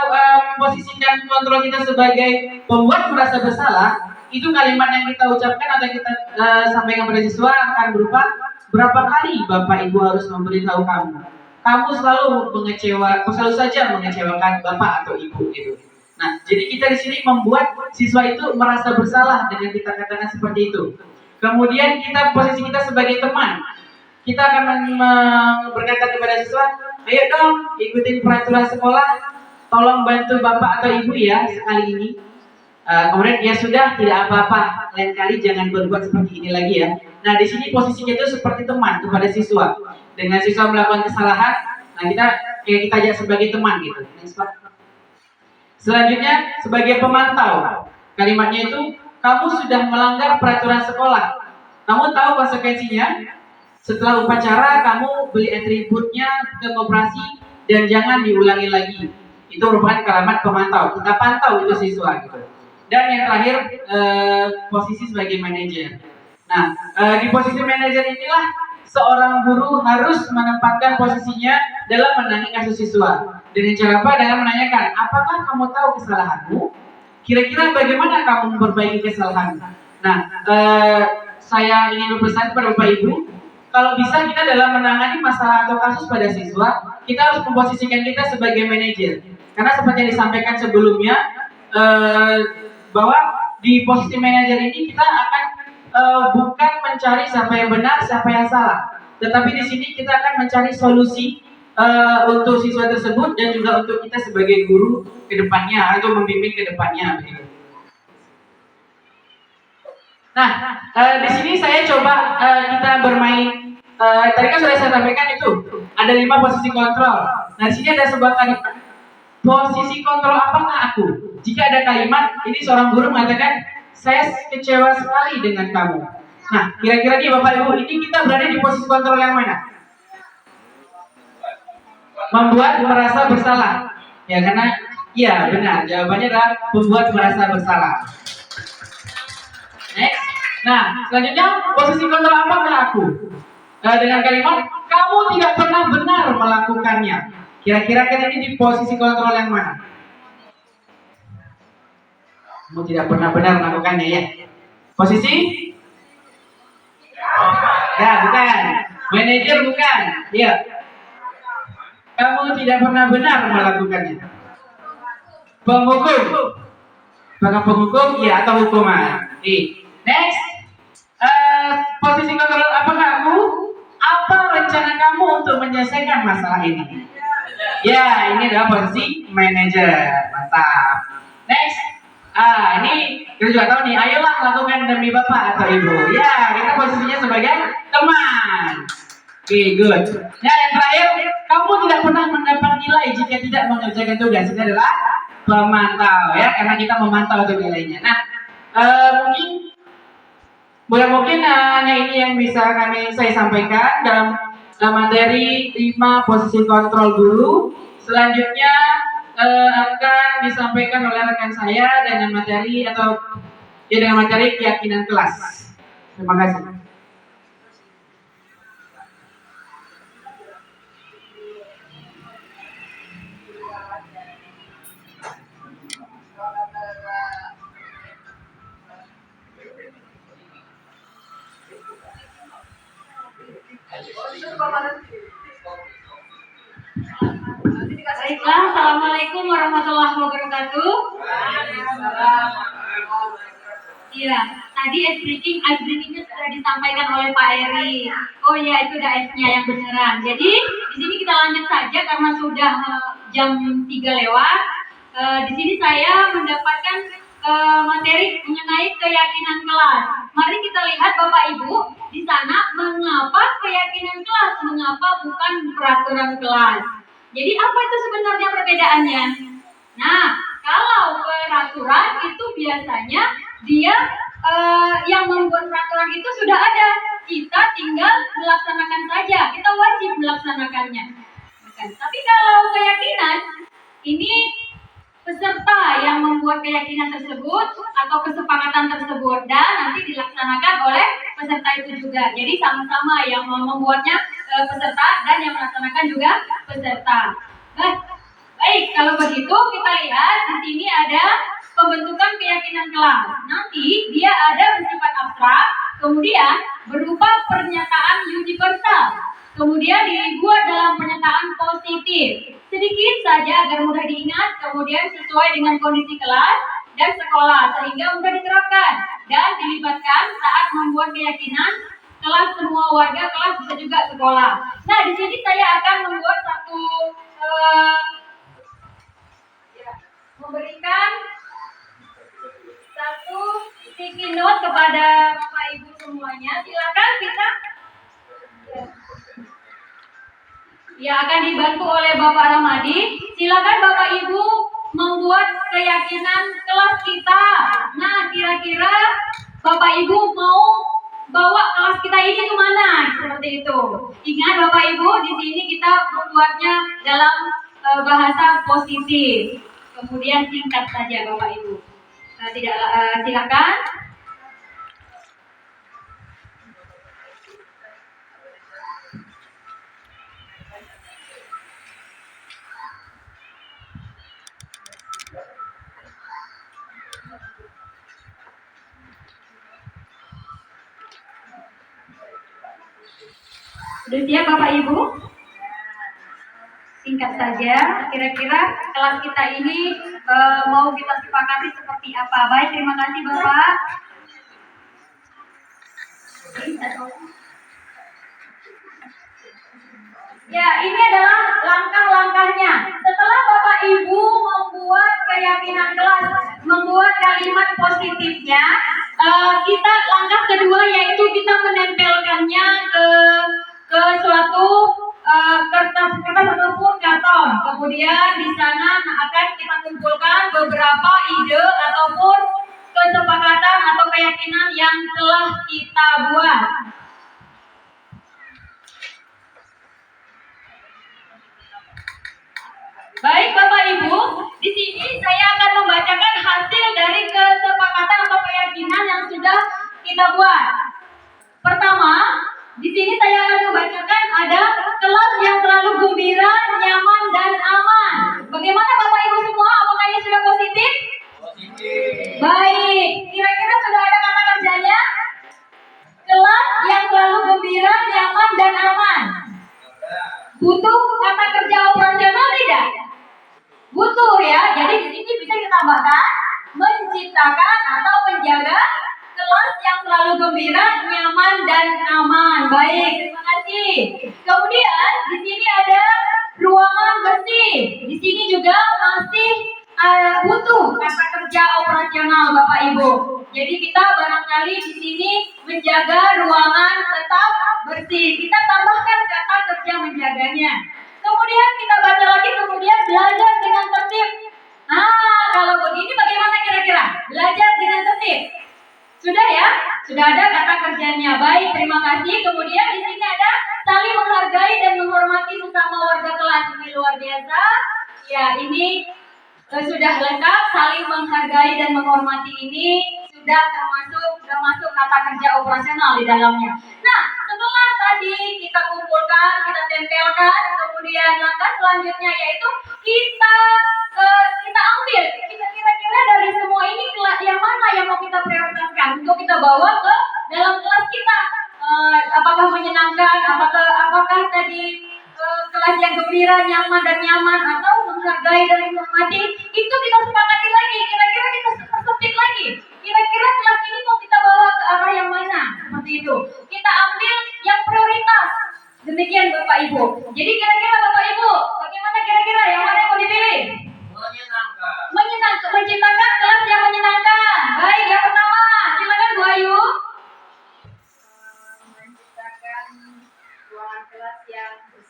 memposisikan kontrol kita sebagai pembuat merasa bersalah, itu kalimat yang kita ucapkan atau kita sampaikan kepada siswa akan berupa, berapa kali Bapak Ibu harus memberitahu kamu? Kamu selalu saja mengecewakan Bapak atau Ibu gitu. Nah, jadi kita di sini membuat siswa itu merasa bersalah dengan kita katakan seperti itu. Kemudian posisi kita sebagai teman, kita akan berkata kepada siswa, ayo dong ikutin peraturan sekolah, tolong bantu Bapak atau Ibu ya sekali ini. Kemudian ya sudah, tidak apa-apa, lain kali jangan berbuat seperti ini lagi ya. Nah, di sini posisinya itu seperti teman kepada siswa. Dengan siswa melakukan kesalahan, nah kita ajak sebagai teman gitu. Selanjutnya sebagai pemantau, kalimatnya itu, kamu sudah melanggar peraturan sekolah. Kamu tahu konsekuensinya? Setelah upacara kamu beli atributnya ke koperasi dan jangan diulangi lagi. Itu merupakan kalimat pemantau. Kita pantau itu siswa gitu. Dan yang terakhir posisi sebagai manajer. Nah, di posisi manajer inilah seorang guru harus menempatkan posisinya dalam menangani kasus siswa. Dengan cara apa? Dengan menanyakan, apakah kamu tahu kesalahanmu? Kira-kira bagaimana kamu memperbaiki kesalahan? Nah, saya ingin berpesan kepada Bapak Ibu, kalau bisa kita dalam menangani masalah atau kasus pada siswa, kita harus memposisikan kita sebagai manajer. Karena seperti yang disampaikan sebelumnya, bahwa di posisi manajer ini kita akan bukan mencari siapa yang benar, siapa yang salah, tetapi di sini kita akan mencari solusi untuk siswa tersebut dan juga untuk kita sebagai guru ke depannya atau membimbing ke depannya. Nah, di sini saya coba kita bermain. Tadi kan sudah saya sampaikan itu ada 5 posisi kontrol. Nah, di sini ada sebuah kalimat. Posisi kontrol apakah aku? Jika ada kalimat, ini seorang guru mengatakan, saya kecewa sekali dengan kamu. Nah, kira-kira nih Bapak Ibu, ini kita berada di posisi kontrol yang mana? Membuat merasa bersalah. Ya, karena iya benar. Jawabannya adalah membuat merasa bersalah. Next. Nah, selanjutnya posisi kontrol apakah aku? Dengan kalimat, kamu tidak pernah benar melakukannya. Kira-kira kan ini di posisi kontrol yang mana? Kamu tidak pernah benar melakukannya ya. Posisi? Ya, bukan. Manajer bukan. Iya. Kamu tidak pernah benar melakukannya. Penghukum. Apakah penghukum? Ya, atau hukuman. Next. Posisi kontrol apakah aku? Apa rencana kamu untuk menyelesaikan masalah ini? Ya, ini adalah posisi manajer. Mantap. Next. Ini kita juga tahu nih, ayolah lakukan demi Bapak atau Ibu. Ya, kita posisinya sebagai teman. Oke, good. Nah, yang terakhir, kamu tidak pernah mendapat nilai jika tidak mengerjakan tugas. Ini adalah pemantau ya, karena kita memantau itu nilainya. Nah, mungkin hanya ini yang bisa saya sampaikan dalam materi 5 posisi kontrol guru. Selanjutnya akan disampaikan oleh rekan saya dengan materi keyakinan kelas. Terima kasih. Baiklah, Assalamualaikum warahmatullahi wabarakatuh. Iya, tadi ice breaking-nya sudah disampaikan oleh Pak Eri. Oh iya, itu udah ice-nya yang beneran. Jadi di sini kita lanjut saja karena sudah jam 3 lewat. Di sini saya mendapatkan materi mengenai keyakinan kelas. Mari kita lihat Bapak Ibu di sana, mengapa keyakinan kelas, mengapa bukan peraturan kelas. Jadi apa itu sebenarnya perbedaannya? Nah, kalau peraturan itu biasanya dia yang membuat peraturan itu sudah ada. Kita tinggal melaksanakan saja. Kita wajib melaksanakannya. Tapi kalau keyakinan, ini peserta yang membuat keyakinan tersebut atau kesepakatan tersebut dan nanti dilaksanakan oleh peserta itu juga. Jadi sama-sama yang membuatnya peserta dan yang melaksanakan juga peserta. Baik, kalau begitu kita lihat di sini ada pembentukan keyakinan kelas. Nanti dia ada bersifat abstrak, kemudian berupa pernyataan universal, kemudian dibuat dalam pernyataan positif. Sedikit saja agar mudah diingat, kemudian sesuai dengan kondisi kelas dan sekolah sehingga mudah diterapkan dan dilibatkan saat membuat keyakinan kelas semua warga kelas bisa juga sekolah. Nah, di sini saya akan membuat memberikan satu sticky note kepada Bapak Ibu semuanya. Silakan kita akan dibantu oleh Bapak Ramadi. Silakan Bapak Ibu membuat keyakinan kelas kita. Nah, kira-kira Bapak Ibu mau bawa kelas kita ini kemana, seperti itu. Ingat Bapak Ibu, di sini kita membuatnya dalam bahasa positif. Kemudian singkat saja Bapak Ibu. Silakan. Sudah siap Bapak Ibu? Singkat saja, kira-kira kelas kita ini mau kita sepakati seperti apa? Baik, terima kasih Bapak. Ya, ini adalah langkah-langkahnya. Setelah Bapak Ibu membuat keyakinan kelas, membuat kalimat positifnya, kita langkah kedua yaitu kita menempelkannya ke suatu kertas ataupun karton. Kemudian di sana akan kita kumpulkan beberapa ide ataupun kesepakatan atau keyakinan yang telah kita buat. Baik Bapak Ibu, di sini saya akan membacakan hasil dari kesepakatan atau keyakinan yang sudah kita buat. Pertama, di sini saya akan membacakan ada kelas yang selalu gembira, nyaman, dan aman. Bagaimana Bapak Ibu semua? Apakah ini sudah positif? Positif. Baik, kira-kira sudah ada kata kerjanya? Kelas yang selalu gembira, nyaman, dan aman. Butuh kata kerja operasional tidak? Butuh ya. Jadi di sini bisa kita tambahkan menciptakan atau menjaga kelas yang selalu gembira, nyaman, dan aman. Baik, terima kasih. Kemudian di sini ada ruangan bersih. Di sini juga masih butuh kata kerja operasional Bapak Ibu. Jadi kita barangkali di sini menjaga ruangan tetap bersih. Kita tambahkan kata kerja menjaganya. Kemudian kita baca lagi, kemudian belajar dengan tertib. Nah, kalau begini bagaimana kira-kira? Belajar dengan tertib. Sudah ya? Sudah ada kata kerjanya. Baik, terima kasih. Kemudian di sini ada saling menghargai dan menghormati sesama warga kelas. Ini luar biasa. Ya, ini sudah lengkap. Saling menghargai dan menghormati ini sudah masuk kata kerja operasional di dalamnya. Nah, setelah tadi kita kumpulkan, kita tempelkan, kemudian langkah selanjutnya yaitu kita ambil. Kita kira-kira dari semua ini yang mana yang mau kita prioritaskan untuk kita bawa ke dalam kelas kita. Apakah menyenangkan, apakah tadi kelas yang gembira, nyaman, atau menghargai dan menghormati, itu kita sepakati lagi. Kira-kira kita persempit lagi. Kira-kira kelas ini mau kita bawa ke arah yang mana? Seperti itu. Kita ambil yang prioritas. Demikian Bapak Ibu. Jadi kira-kira Bapak Ibu, bagaimana kira-kira yang mana yang mau dipilih? Menyenangkan. Menciptakan kelas yang menyenangkan. Baik, yang pertama, silakan Bu Ayu.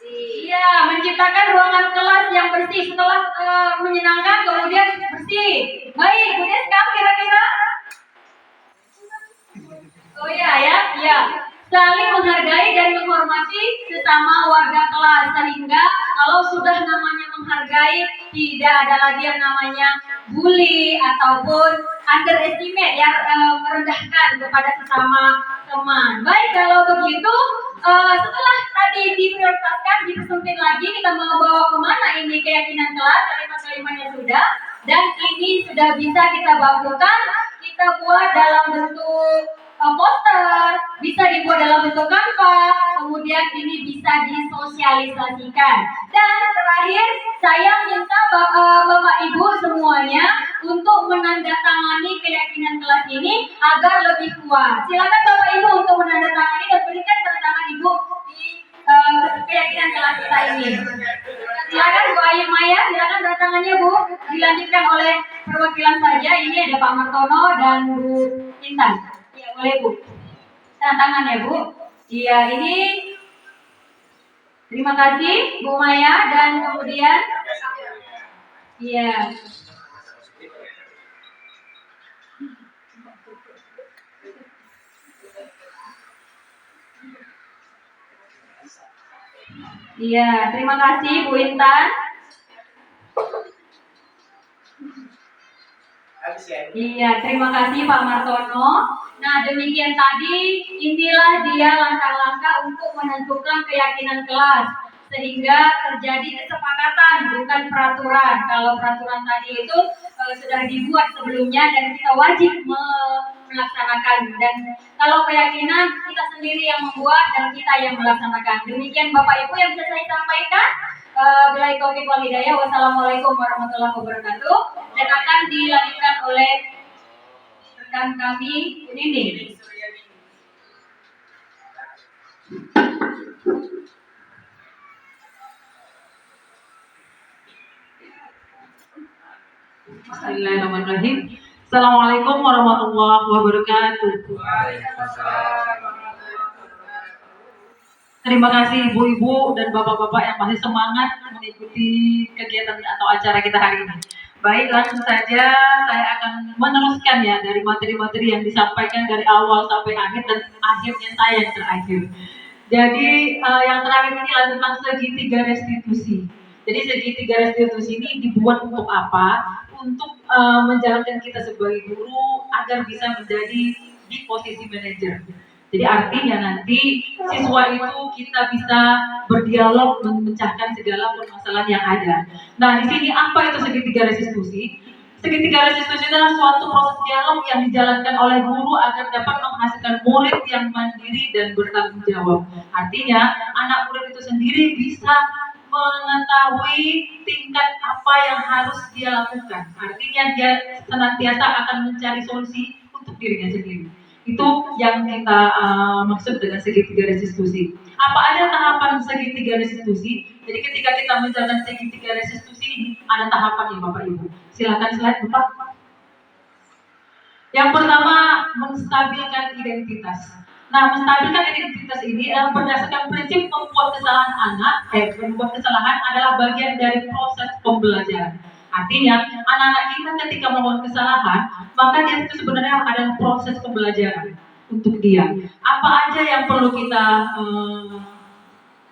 Iya, menciptakan ruangan kelas yang bersih. Setelah menyenangkan, kemudian bersih. Baik, kemudian sekarang kira-kira? Oh iya ya, ya. Saling menghargai dan menghormati sesama warga kelas, sehingga kalau sudah namanya menghargai, tidak ada lagi yang namanya bully ataupun underestimate, yang merendahkan kepada sesama teman. Baik, kalau begitu setelah tadi diprioritaskan, dipersempit lagi, kita mau bawa kemana ini keyakinan kelas, kalimat-kalimatnya sudah, dan ini sudah bisa kita bakukan, kita buat dalam bentuk poster, bisa dibuat dalam bentuk kanvas, kemudian ini bisa disosialisasikan. Dan terakhir, saya minta Bapak Ibu semuanya untuk menandatangani keyakinan kelas ini agar lebih kuat. Silakan Bapak Ibu untuk menandatangani dan berikan tanda tangan Ibu di keyakinan kelas kita ini. Silakan Bu Ayu Maya, silakan tanda tangannya Bu. Dilanjutkan oleh perwakilan saja. Ini ada Pak Martono dan Bu Intan. Ya, boleh Bu. Tanda tangan ya Bu. Iya, ini terima kasih Bu Maya dan kemudian iya. Iya, terima kasih Bu Intan. Iya, terima kasih Pak Martono. Nah, demikian tadi, inilah dia langkah-langkah untuk menentukan keyakinan kelas. Sehingga terjadi kesepakatan, bukan peraturan. Kalau peraturan tadi itu sudah dibuat sebelumnya dan kita wajib melaksanakan. Dan kalau keyakinan, kita sendiri yang membuat dan kita yang melaksanakan. Demikian Bapak Ibu yang bisa saya sampaikan. Bila taufiq wal hidayah. Wassalamualaikum warahmatullahi wabarakatuh. Dan akan dilanjutkan oleh rekan kami Nini. Bismillahirrahmanirrahim. Assalamualaikum warahmatullahi wabarakatuh. Terima kasih ibu-ibu dan bapak-bapak yang masih semangat mengikuti kegiatan atau acara kita hari ini. Baik, langsung saja saya akan meneruskan ya dari materi-materi yang disampaikan dari awal sampai akhir dan akhirnya saya yang terakhir. Jadi yang terakhir ini adalah tentang segitiga restitusi. Jadi segitiga restitusi ini dibuat untuk apa? Untuk menjalankan kita sebagai guru agar bisa menjadi di posisi manajer. Jadi artinya nanti siswa itu kita bisa berdialog memecahkan segala permasalahan yang ada. Nah, di sini apa itu segitiga restitusi? Segitiga restitusi adalah suatu proses dialog yang dijalankan oleh guru agar dapat menghasilkan murid yang mandiri dan bertanggung jawab. Artinya, anak murid itu sendiri bisa mengetahui tingkat apa yang harus dia lakukan. Artinya dia senantiasa akan mencari solusi untuk dirinya sendiri. Itu yang kita maksud dengan segitiga restitusi. Apa aja tahapan segitiga restitusi? Jadi ketika kita menjalankan segitiga restitusi ini ada tahapannya Bapak Ibu. Silakan slide Bapak. Yang pertama, menstabilkan identitas. Nah, menstabilkan identitas ini adalah berdasarkan prinsip membuat kesalahan adalah bagian dari proses pembelajaran. Artinya, anak-anak kita ketika melakukan kesalahan, maka dia itu sebenarnya adalah proses pembelajaran untuk dia. Apa aja yang perlu kita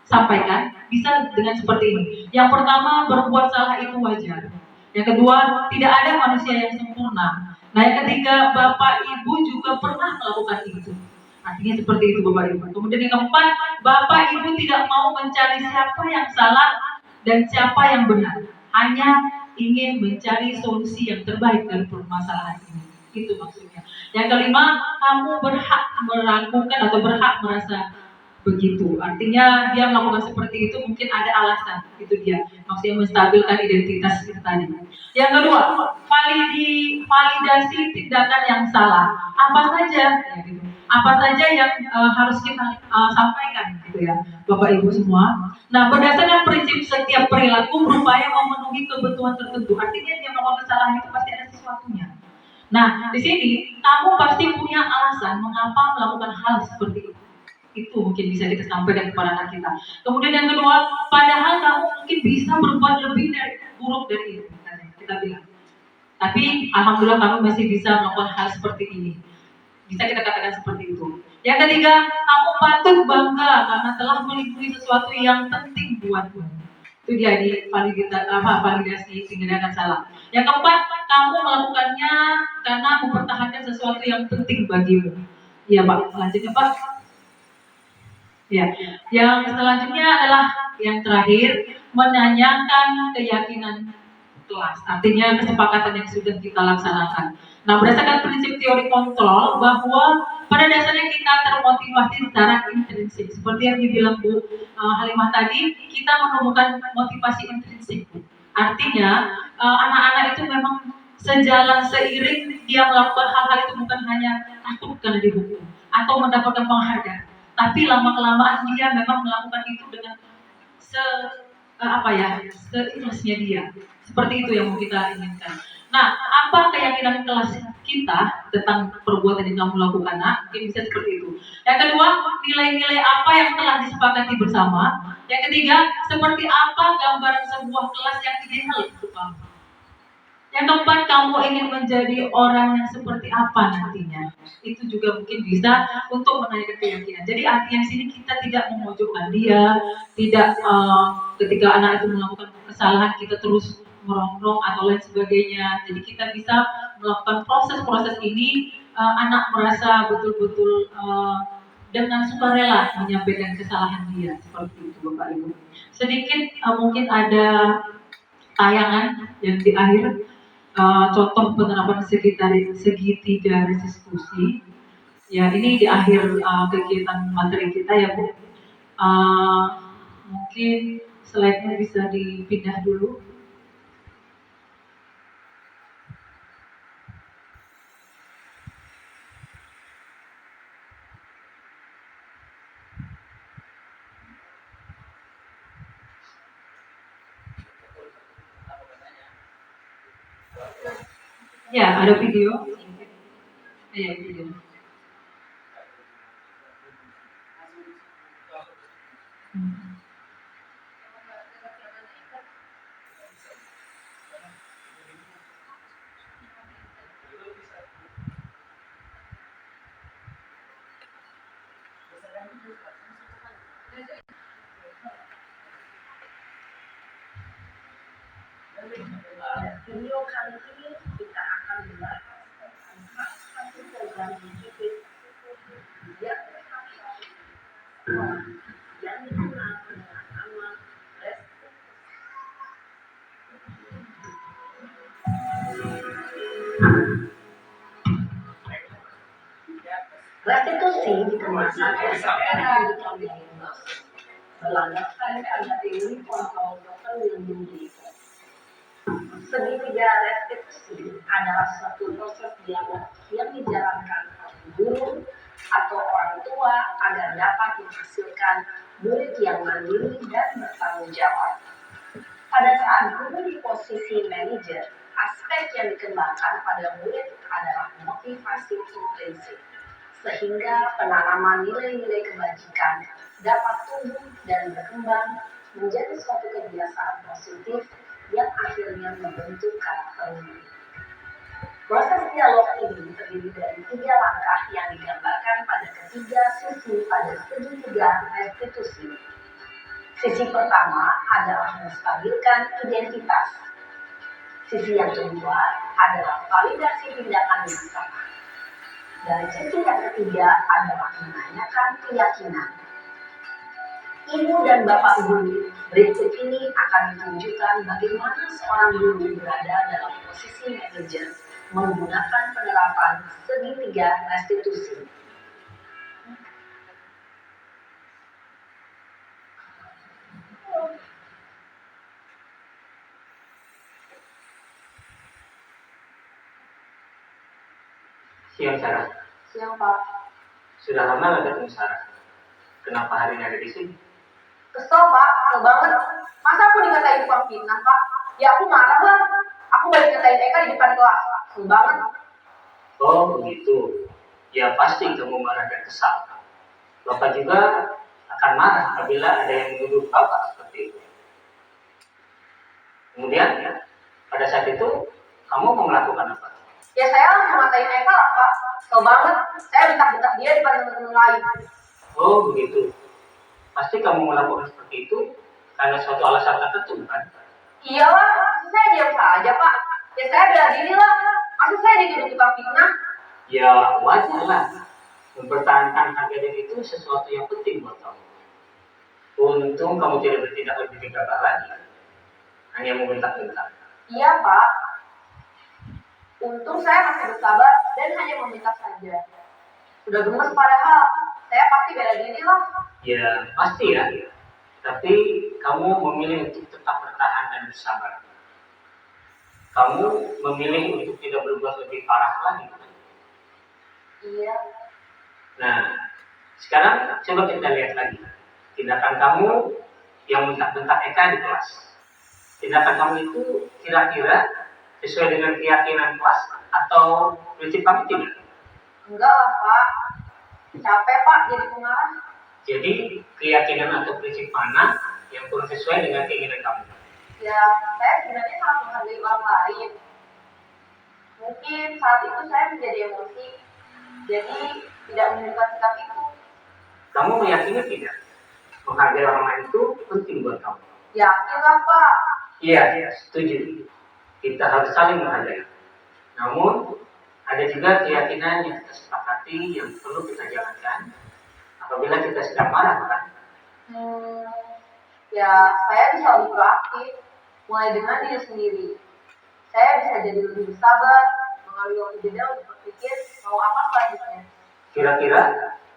sampaikan? Bisa dengan seperti ini. Yang pertama, berbuat salah itu wajar. Yang kedua, tidak ada manusia yang sempurna. Nah, yang ketiga, Bapak Ibu juga pernah melakukan itu. Artinya seperti itu Bapak Ibu. Kemudian yang keempat, Bapak Ibu tidak mau mencari siapa yang salah dan siapa yang benar. Hanya ingin mencari solusi yang terbaik dari permasalahan ini. Itu maksudnya. Yang kelima, kamu berhak meragukan atau berhak merasa begitu. Artinya dia melakukan seperti itu mungkin ada alasan. Itu dia. Maksudnya menstabilkan identitas itu tadi. Yang kedua, validasi tindakan yang salah. Apa saja? Ya, gitu. Apa saja yang harus kita sampaikan gitu ya Bapak Ibu semua. Nah, berdasarkan prinsip setiap perilaku berupaya memenuhi kebutuhan tertentu. Artinya dia melakukan kesalahan itu pasti ada sesuatunya. Nah, di sini kamu pasti punya alasan mengapa melakukan hal seperti itu. Itu mungkin bisa kita sampaikan kepada anak kita. Kemudian yang kedua, padahal kamu mungkin bisa berbuat lebih dari buruk dari itu. Kita bilang. Tapi alhamdulillah kamu masih bisa melakukan hal seperti ini. Bisa kita katakan seperti itu. Yang ketiga, kamu patut bangga karena telah melindungi sesuatu yang penting buatmu. Itu dia di validasi tindakan salah. Yang keempat, kamu melakukannya karena mempertahankan sesuatu yang penting bagimu. Iya Pak, selanjutnya Pak. Ya, yang selanjutnya adalah yang terakhir, menanyakan keyakinan kelas. Artinya kesepakatan yang sudah kita laksanakan. Nah, berdasarkan prinsip teori kontrol bahwa pada dasarnya kita termotivasi secara intrinsik. Seperti yang dibilang Bu Halimah tadi, kita menemukan motivasi intrinsik. Artinya anak-anak itu memang sejalan seiring dia melakukan hal-hal itu bukan hanya takut karena dihukum atau mendapatkan penghargaan, tapi lama-kelamaan dia memang melakukan itu dengan seikhlasnya dia. Seperti itu yang mau kita inginkan. Nah, apa keyakinan kelas kita tentang perbuatan yang kamu lakukan? Nah, mungkin bisa seperti itu. Yang kedua, nilai-nilai apa yang telah disepakati bersama. Yang ketiga, seperti apa gambaran sebuah kelas yang ideal untuk kamu. Yang keempat, kamu ingin menjadi orang yang seperti apa nantinya? Itu juga mungkin bisa untuk menanyakan keyakinan. Jadi artinya di sini kita tidak memojokkan dia, tidak ketika anak itu melakukan kesalahan kita terus merongrong atau lain sebagainya. Jadi kita bisa melakukan proses-proses ini, anak merasa betul-betul dengan sukarela menyampaikan kesalahan dia, seperti itu Bapak Ibu. Sedikit mungkin ada tayangan yang di akhir, contoh penerapan segitiga restitusi. Ya, ini di akhir kegiatan materi kita ya Bu. Mungkin slide-nya bisa dipindah dulu. Ya, ada video. Ya, video. Video kali ini kita akan membahas tentang satu program digital yang dikenal dengan nama restitusi dikenakan era di tahun 2012 berlandaskan pada teori kontrol Dr. William J. Segitiga restitusi adalah suatu proses dialog yang dijalankan oleh guru atau orang tua agar dapat menghasilkan murid yang mandiri dan bertanggung jawab. Pada saat guru di posisi manajer, aspek yang dikembangkan pada murid adalah motivasi intrinsik, sehingga penanaman nilai-nilai kebajikan dapat tumbuh dan berkembang menjadi suatu kebiasaan positif yang akhirnya membentuk karakter murid. Proses dialog ini terdiri dari 3 langkah yang digambarkan pada ketiga sisi pada segitiga restitusi. Sisi pertama adalah menstabilkan identitas. Sisi yang kedua adalah validasi tindakan yang salah. Dan sisi yang ketiga adalah menanyakan keyakinan. Ibu dan Bapak Guru, berikut ini akan menunjukkan bagaimana seorang guru berada dalam posisi manajer menggunakan penerapan segitiga restitusi. Siang Sarah. Siang Pak. Sudah lama gak ketemu Sarah. Kenapa hari ini ada di sini? Kesel Pak, kesel banget. Masa aku dikatain tukang fitnah Pak? Ya aku marah lah. Aku balik ngatain Eka di depan kelas. Kesel banget. Oh begitu. Ya pasti kamu marah dan kesal. Bapak juga akan marah apabila ada yang menuduh Bapak seperti itu. Kemudian pada saat itu kamu mau melakukan apa? Ya saya mau ngatain Eka lah Pak. Kesel banget. Saya bentak-bentak dia di depan teman-teman lain. Oh begitu. Pasti kamu melakukan seperti itu karena suatu alasan tertentu, bukan? Iyalah, masa saya diam saja Pak. Ya saya bela diri lah. Masa saya dituduh tukang fitnah? Ya wajar lah. Mempertahankan harga diri itu sesuatu yang penting buat kamu. Untung kamu tidak bertindak lebih gegabah lagi. Hanya membentak-bentak. Iya Pak. Untung saya masih bersabar dan hanya meminta saja. Sudah gemes padahal, saya pasti bela diri lah. Ya pasti ya. Tapi kamu memilih untuk tetap bertahan dan bersabar. Kamu memilih untuk tidak berbuat lebih parah lagi. Iya. Nah, sekarang coba kita lihat lagi. Tindakan kamu yang bentak-bentak Eka di kelas. Tindakan kamu itu kira-kira sesuai dengan keyakinan kelas atau prinsip kamu tidak? Enggak lah Pak. Capek Pak jadi pengarah. Jadi keyakinan atau prinsip mana yang kurang sesuai dengan keinginan kamu? Ya, saya sebenarnya sangat menghargai orang lain. Mungkin saat itu saya menjadi emosi, jadi tidak menunjukkan sikap itu. Kamu meyakini tidak? Menghargai orang lain itu penting buat kamu. Yakinlah Pak. Iya, setuju. Kita harus saling menghargai. Namun, ada juga keyakinan yang kita sepakati yang perlu kita jalankan apabila kita sedang marah, kan? Ya, saya bisa lebih proaktif, mulai dengan diri sendiri. Saya bisa jadi lebih bersabar, mengambil waktu jeda untuk berpikir mau apa selanjutnya. Kira-kira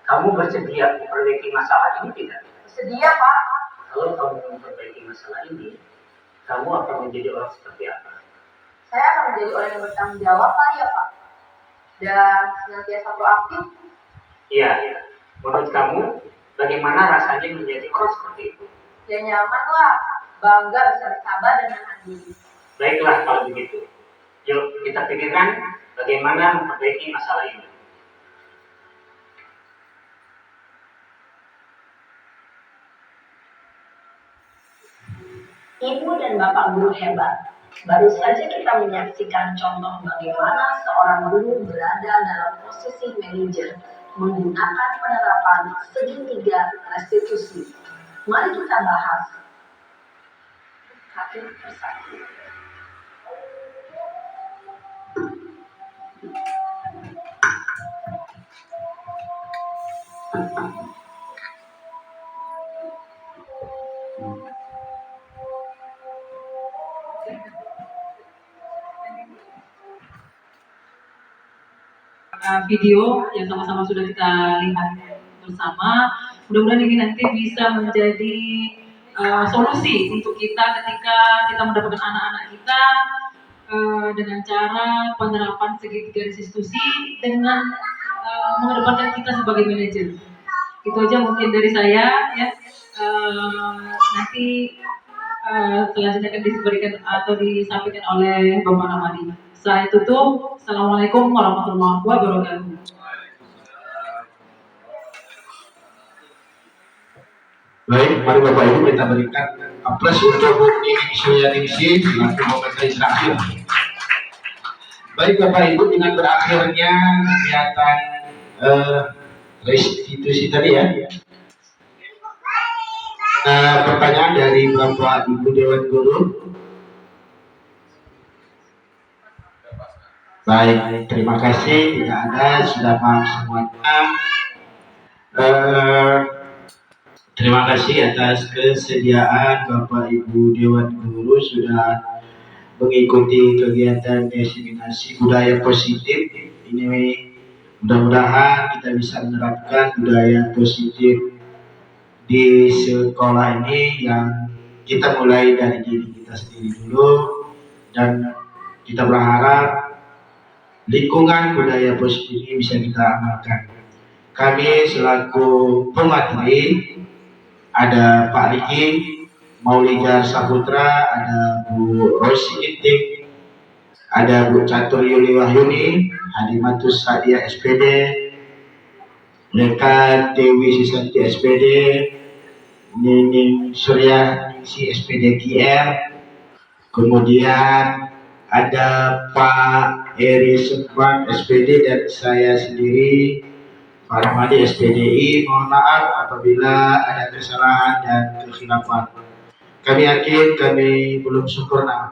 kamu bersedia memperbaiki masalah ini tidak? Bersedia Pak. Kalau kamu memperbaiki masalah ini, kamu akan menjadi orang seperti apa? Saya akan menjadi orang yang bertanggung jawab Pak, ya Pak. Dan senantiasa proaktif. Iya. Menurut kamu, bagaimana rasanya menjadi orang seperti itu? Ya nyaman lah, bangga bisa bersabar dan menahan diri. Baiklah kalau begitu. Yuk kita pikirkan bagaimana memperbaiki masalah ini. Ibu dan Bapak guru hebat. Baru saja kita menyaksikan contoh bagaimana seorang guru berada dalam posisi manajer menggunakan penerapan segitiga restitusi. Mari kita bahas satu persatu. Video yang sama-sama sudah kita lihat bersama. Mudah-mudahan ini nanti bisa menjadi solusi untuk kita ketika kita mendapatkan anak-anak kita dengan cara penerapan segitiga restitusi dengan mengedepankan kita sebagai manajer. Itu aja mungkin dari saya ya. Nanti selanjutnya akan diberikan atau disampaikan oleh Bapak Ramadi. Saya tutup. Assalamualaikum warahmatullahi wabarakatuh. Baik, mari Bapak Ibu kita berikan aplaus untuk Bu Nini Sulianingsih selaku pemerintah terakhir. Baik Bapak Ibu, dengan berakhirnya kegiatan restitusi tadi ya. Pertanyaan dari Bapak Ibu Dewan Guru. Baik, terima kasih. Tidak ada, sudah paham semuanya. Terima kasih atas kesediaan Bapak Ibu Dewan Guru sudah mengikuti kegiatan diseminasi budaya positif. Ini mudah-mudahan kita bisa menerapkan budaya positif di sekolah ini yang kita mulai dari diri kita sendiri dulu, dan kita berharap lingkungan budaya positif ini bisa kita amalkan. Kami selaku pemateri, ada Pak Riki Maulijar Saputra, ada Bu Rosi Intik, ada Bu Catur Yuli Wahyuni, Hadimatus Sadia SPD, Leka Dewi Sisanti SPD, Nining Surya Ningsi SPD KR, kemudian ada Pak Eri Sukman SPD dan saya sendiri Pak Ramadi SPDI. Mohon maaf apabila ada kesalahan dan kekhilafan. Kami yakin kami belum sempurna,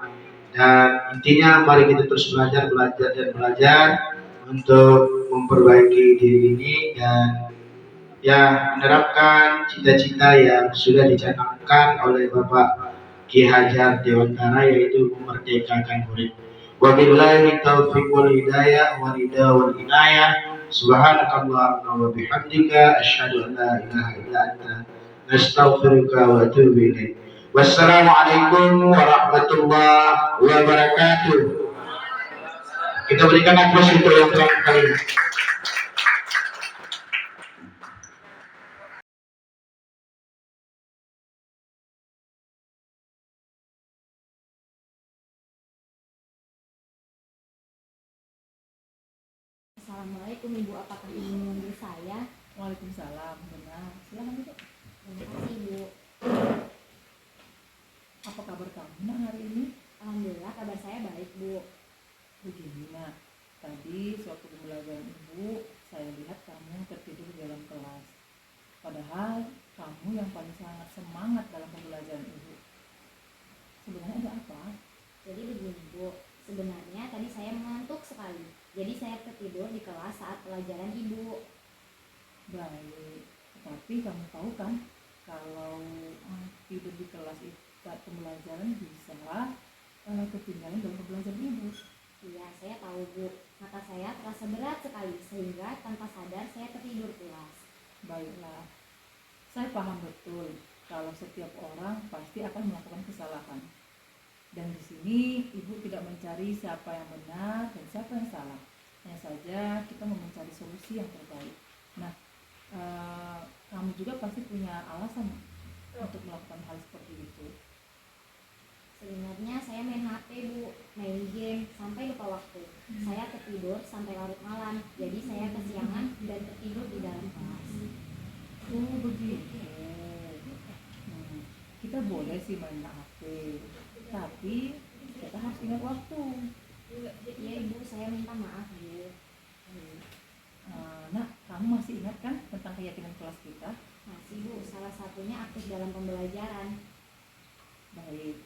dan intinya mari kita terus belajar untuk memperbaiki diri ini dan ya menerapkan cita-cita yang sudah dicanangkan oleh Bapak Ki Hajar Dewantara, yaitu memerdekakan murid. Wabillahi taufiq wal hidayah wal ridha wal inayah. Subhanakallahumma wa bihamdika asyhadu an la ilaha illa anta nastaghfiruka wa atubu ilaik. Wassalamualaikum warahmatullahi wabarakatuh. Kita berikan aplaus untuk yang terakhir kali ini. Assalamualaikum Ibu, apakah Ibu menunggu saya? Waalaikumsalam, benar. Silahkan Ibu. Terima kasih Ibu. Apa kabar kamu hari ini? Alhamdulillah kabar saya baik Bu. Begini nak, tadi sewaktu pembelajaran ibu, saya lihat kamu tertidur di dalam kelas. Padahal kamu yang paling sangat semangat dalam pembelajaran ibu. Sebenarnya ada apa? Jadi begini Bu, sebenarnya tadi saya mengantuk sekali. Jadi saya tertidur di kelas saat pelajaran Ibu. Baik, tetapi kamu tahu kan kalau tidur di kelas itu saat pembelajaran bisa ketinggalan dalam pembelajaran ibu. Iya, saya tahu Bu. Mata saya terasa berat sekali sehingga tanpa sadar saya tertidur kelas. Baiklah, saya paham betul kalau setiap orang pasti akan melakukan kesalahan. Dan di sini ibu tidak mencari siapa yang benar dan siapa yang salah. Hanya saja kita mau mencari solusi yang terbaik. Nah, kamu juga pasti punya alasan untuk melakukan hal seperti itu. Sebenarnya saya main HP Bu, main game sampai lupa waktu. Saya tertidur sampai larut malam, jadi saya kesiangan dan tertidur di dalam kelas. Oh begitu. Kita boleh sih main HP, tapi kita harus ingat waktu. Iya Ibu, saya minta maaf Bu. Nah, kamu masih ingat kan tentang keyakinan kelas kita? Masih Bu, salah satunya aktif dalam pembelajaran. Baik,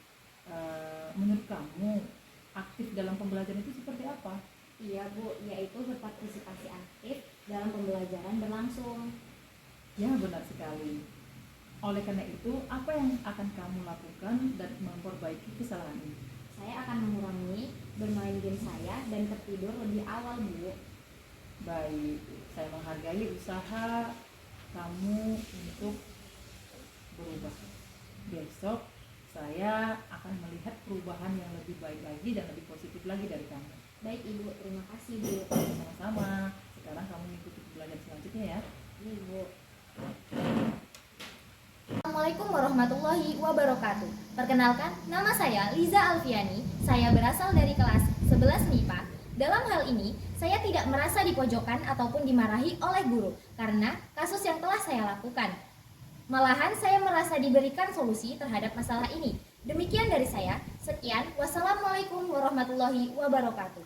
menurut kamu aktif dalam pembelajaran itu seperti apa? Iya Bu, yaitu berpartisipasi aktif dalam pembelajaran berlangsung. Ya benar sekali. Oleh karena itu, apa yang akan kamu lakukan dan memperbaiki kesalahan ini? Saya akan mengurangi bermain game saya dan tertidur lebih awal Bu. Baik, saya menghargai usaha kamu untuk berubah. Besok saya akan melihat perubahan yang lebih baik lagi dan lebih positif lagi dari kamu. Baik Ibu, terima kasih Bu. Sama-sama. Sekarang kamu ikuti pembelajaran selanjutnya ya. Iya Bu. Assalamualaikum warahmatullahi wabarakatuh. Perkenalkan, nama saya Liza Alfiani. Saya berasal dari kelas 11 MIPA. Dalam hal ini, saya tidak merasa dipojokkan ataupun dimarahi oleh guru karena kasus yang telah saya lakukan. Malahan saya merasa diberikan solusi terhadap masalah ini. Demikian dari saya. Sekian. Wassalamualaikum warahmatullahi wabarakatuh.